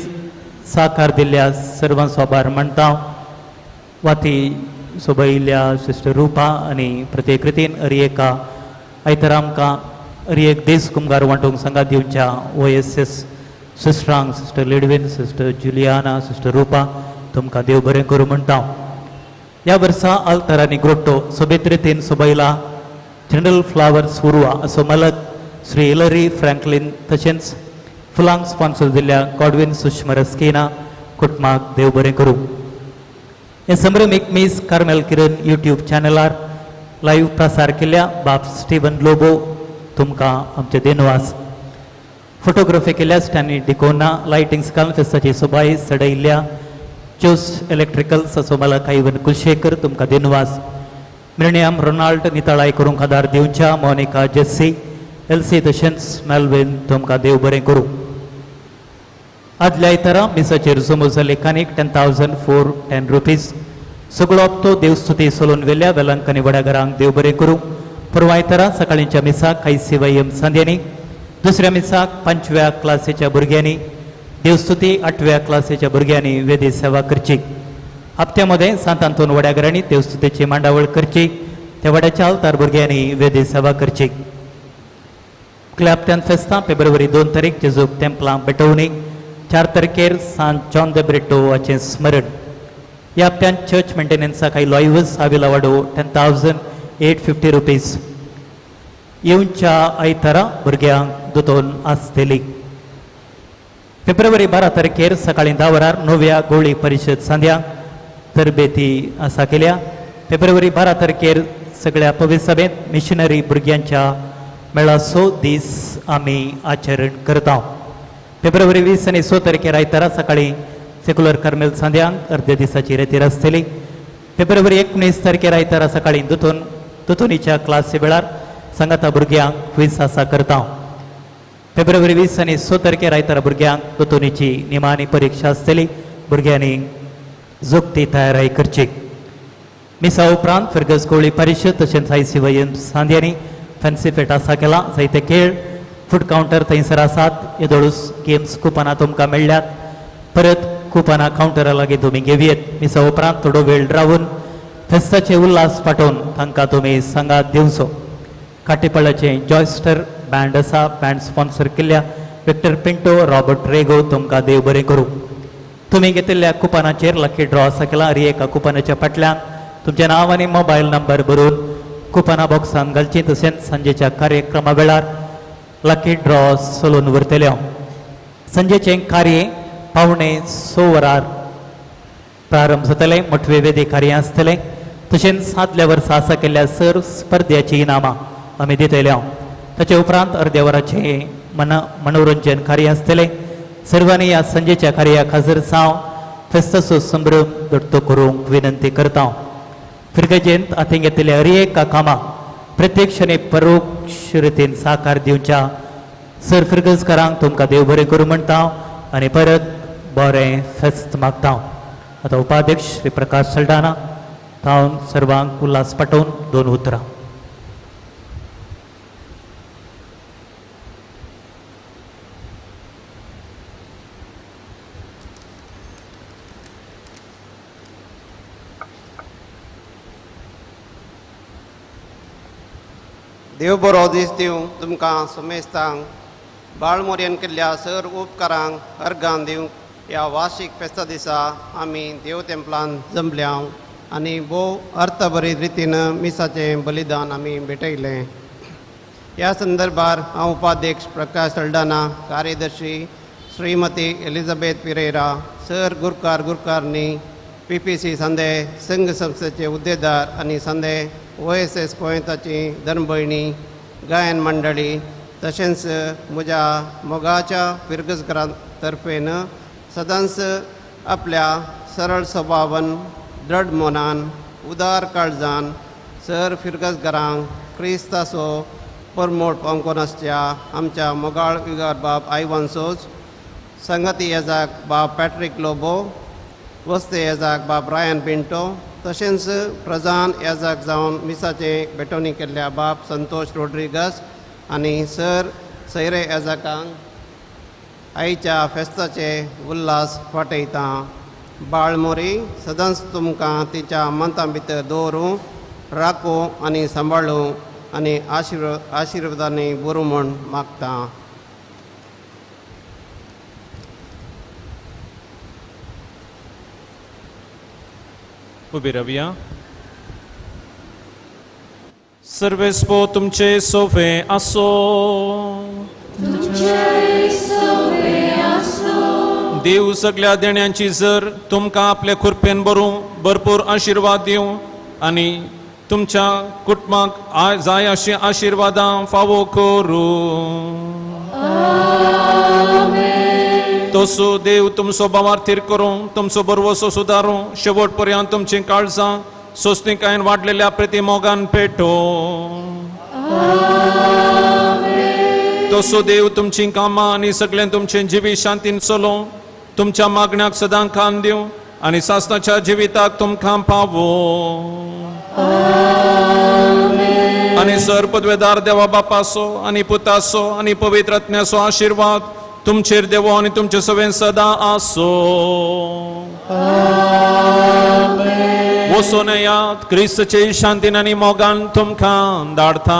साकार दिल्ल्या सर्वांचो आभार मानता वाती सोबयिल्ल्या सिस्टर रुपा आनी प्रत्येक रितीन अरिएका आयतार आमकां अरिएक दीस कुंभार वांटूंक संघात दिवच्या OSS सिस्टरांक sister Lidwin sister Juliana sister Rupa तुमकां देव बरें करूं म्हणटा ह्या वर्सा आल्तार आनी ग्रोट्टो सोबीत रितीन सोबयला जनरल फ्लावर्स उर्वा असो मालक श्री हिलरी फ्रँकलिन तशेंच फुलांक स्पॉन्सर दिल्ल्या गॉडविन सुषमा रस्किना कुटुंबाक देव बरें करूं हे संभ्रमीक मीस कार्मेल किरण यूट्यूब चॅनलार लाईव्ह प्रसार केल्ल्या बाब स्टीवन लोबो तुमकां आमचे दिनवास फोटोग्राफी केल्या स्टॅनी डिकोना लायटिंग्स घालून फेस्ताची सोबाय सडयल्ल्या जोस इलेक्ट्रिकल्स असो मालक इवन कुलशेखर तुमकां दिनवास मिर्नियाम रोनाल्ड नितळाय करूंक आदार दिवच्या मोनिका जेस्सी LC तशेंच मेल्विन तुमकां देव बरें करूं आदल्या आयतारा मिसाचेर समोसा लेखानीक 10,410 रुपीज सगळो हप्तो देवस्तुती सोलून वेल्ल्या वेलांक आनी वड्या घरांक देव बरें करूं परवा आयतारा सकाळींच्या मिसाक ICYM सांद्यांनी दुसऱ्या मिसाक 5व्या क्लासीच्या भुरग्यांनी देवस्तुती 8व्या क्लासीच्या भुरग्यांनी वेदी सेवा करची हप्त्यामध्ये सांत आंतोन वड्या घरांनी देवस्तुतीची मांडावळ करची त्या वड्याच्या आल्तार भुरग्यांनी वेदी सेवा करची हप्त्यान फेस्तां फेब्रुवारी 2 तारीख जेजूक तेंपलां बेटवणी 4 तारखेर सांत जॉन द ब्रिटो हाचें स्मरण ह्या हप्त्यान चर्च मेंटेनन्साक आयलो आयवस आविला वाडो 10,850 रुपीज येवच्या आयतारा भुरग्यांक दोतोन आसतली फेब्रुवारी 12 तारखेर सकाळीं 10 वरार 9व्या गोळी परिशद सांद्यांक तरबेती आसा केल्या फेब्रुवारी 12 तारखेर सगळ्या पवित्र सभेंत मिशनरी भुरग्यांच्या मेळाचो दीस आमी आचरण करता फेब्रुवारी 20 आनी 6 तारखेर आयतारा सकाळीं सेक्युलर कार्मेल सांद्यांक अर्ध्या दिसाची रेतीर आसतली फेब्रुवारी 19 तारखेर आयतारा सकाळीं दोतोनीच्या क्लासी वेळार संगाता भुरग्यांक क्विज आसा करता फेब्रुवारी 20 आनी 6 तारखेर आयतारा भुरग्यांक दोतोनीची निमाणी परीक्षा आसतली भुरग्यांनी जोगती तयाराई करची मिसा उपरांत फिरगस कोळी परिशद तशेंच ICYM सांद्यांनी फॅन्सी फेट आसा केला जायते खेळ फूड कावंटर थंयसर आसात येदोळूस गेम्स कुपनां तुमकां मेळ्ळ्यात परत कुपनां कावंटरा लागीं तुमी घेवयेत मिसा उपरांत थोडो वेळ रावन फेस्ताचे उल्हास पाठोवन तांकां तुमी सांगात दिवचो काटेपळाचें जॉयस्टर बँड आसा बँड स्पॉन्सर केल्ल्या विक्टर पिंटो रॉबर्ट रेगो तुमकां देव बरें करूं तुमी घेतिल्ल्या कुपनाचेर लकी ड्रॉ आसा केला आनी एका कुपनाच्या फाटल्यान तुमचें नांव आनी मोबायल नंबर बरोवन कुपना बॉक्सान घालची तशेंच सांजेच्या कार्यक्रमा वेळार लकी ड्रॉ चलून उरतले संजेचें कार्य 5:45 वरार प्रारंभ जातलें मोठवे वेदी कार्य आसतलें तशेंच आदल्या वर्सा आसा केल्ल्या सर्व स्पर्ध्याची इनामां आमी दितले ताचे उपरांत अर्द्या वराचें मनोरंजन कार्य आसतलें सर्वांनी ह्या संजेच्या कार्याक हजर जावन फेस्ताचो संभ्रम दडतो करूंक विनंती करता फिरगजेंत हातीन घेतिल्ल्या हर एका कामां प्रत्यक्ष आनी परोक्ष रितीन साकार दिवच्या सर फिरगजकारांक तुमकां देव बरें करूं म्हणटा आनी परत बरें फेस्त मागता आतां उपाध्यक्ष श्री प्रकाश सल्डाना तावन सर्वांक उल्हास पाठोवन 2 उतरां देव बरो दीस दिवं तुमकां सुमेस्तांक बाळमोरयेन केल्ल्या सर उपकारांक अर्गां दिवंक ह्या वार्षिक फेस्ता दिसा आमी देव तेंपलान जमल्या आनी भोव अर्थभरीत रितीन मिसाचें बलिदान आमी भेटयलें ह्या संदर्भार हांव उपाध्यक्ष प्रकाश सल्डाना कार्यदर्शी श्रीमती एलिझाबेथ पिरेरा सर गुरकारनी PPC सांदे संघ संस्थेचे हुद्देदार आनी सांदे OSS कोयताची धर्मभयणी गायन मंडळी तशेंच म्हज्या मोगाच्या फिरगजकारां तर्फेन सदांच आपल्या सरळ स्वभावान दृढ मनान उदार काळजान सर फिरगजकारांक क्रिस्तासो परमोड पावकोनासच्या आमच्या मोगाळ विगार बाब आयवानसोज संगती येजाक बाब पॅट्रिक लोबो वस्ते येजाक बाब रायन पिंटो तशेंच प्रजान येजाक जावन मिसाचे बेटोनी केल्ल्या बाब संतोष रोड्रिगस आनी सर सैरे येजाकांक आईच्या फेस्ताचे उल्हास फाटयता बाळमोरी सदांच तुमकां तिच्या मनां भितर दवरूं राखूं आनी सांबाळूं आनी आशिर्वादांनी बरूं म्हूण मागता. उबी रावया. सर्वेस्पो तुमचे सोफे आसो. देव सगळ्या देण्यांची जर तुमकां आपल्या खुरपेन भरपूर आशिर्वाद दिवं आनी तुमच्या कुटुंबाक जाय अशी आशिर्वादां फावो करूं. तसो देव तुमचो बावार थीर करूं तुमचो बरवसो सुदारूं शेवट पर्यंत तुमची काळजां सोंसणीकायेन वाडलेल्या प्रति मोगान पेटो. तसो देव तुमची कामां आनी सगळें तुमचें जिवीत शांतीन चलो तुमच्या मागण्याक सदां कान दिवं आनी सासणाच्या जिविताक तुमकां पावो. आनी सर पदवेदार देवा बापाचो आनी पुताचो आनी पवित्र आत्म्याचो आशिर्वाद तुमचेर देवो आनी तुमचे सवेन सदां आसो. वचून येयात क्रिस्तचे शांतीन आनी मोगान तुमकां धाडटा.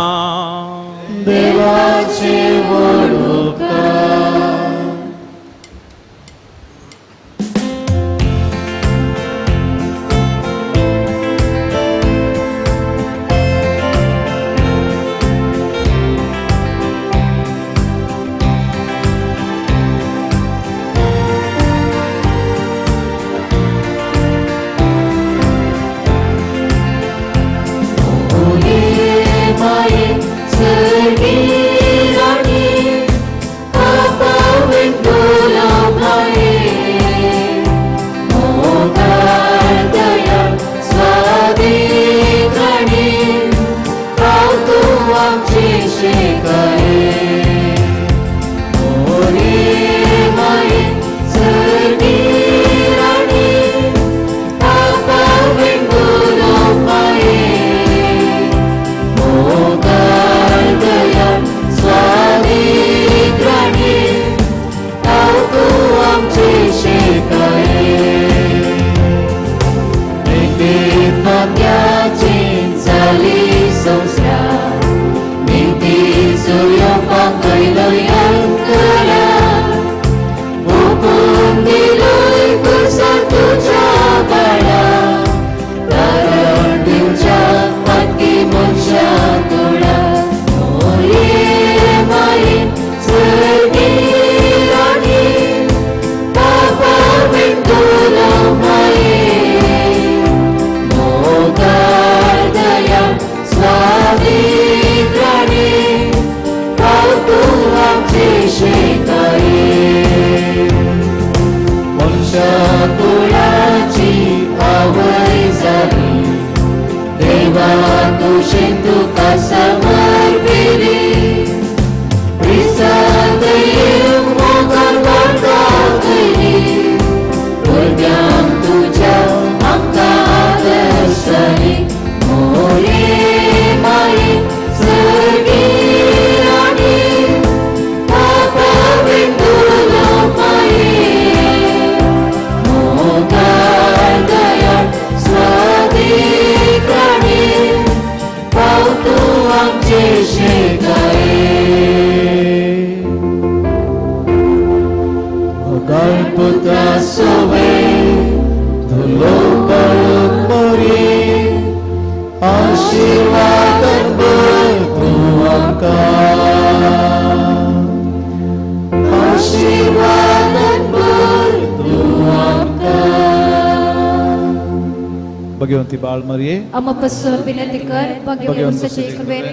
भाग्यवंती बाळमरिये आमपासून विनंती कर भाग्यवंत सचे कृपेने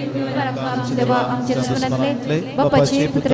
देवा आमच्या दुश्मनातले बापाची पुत्र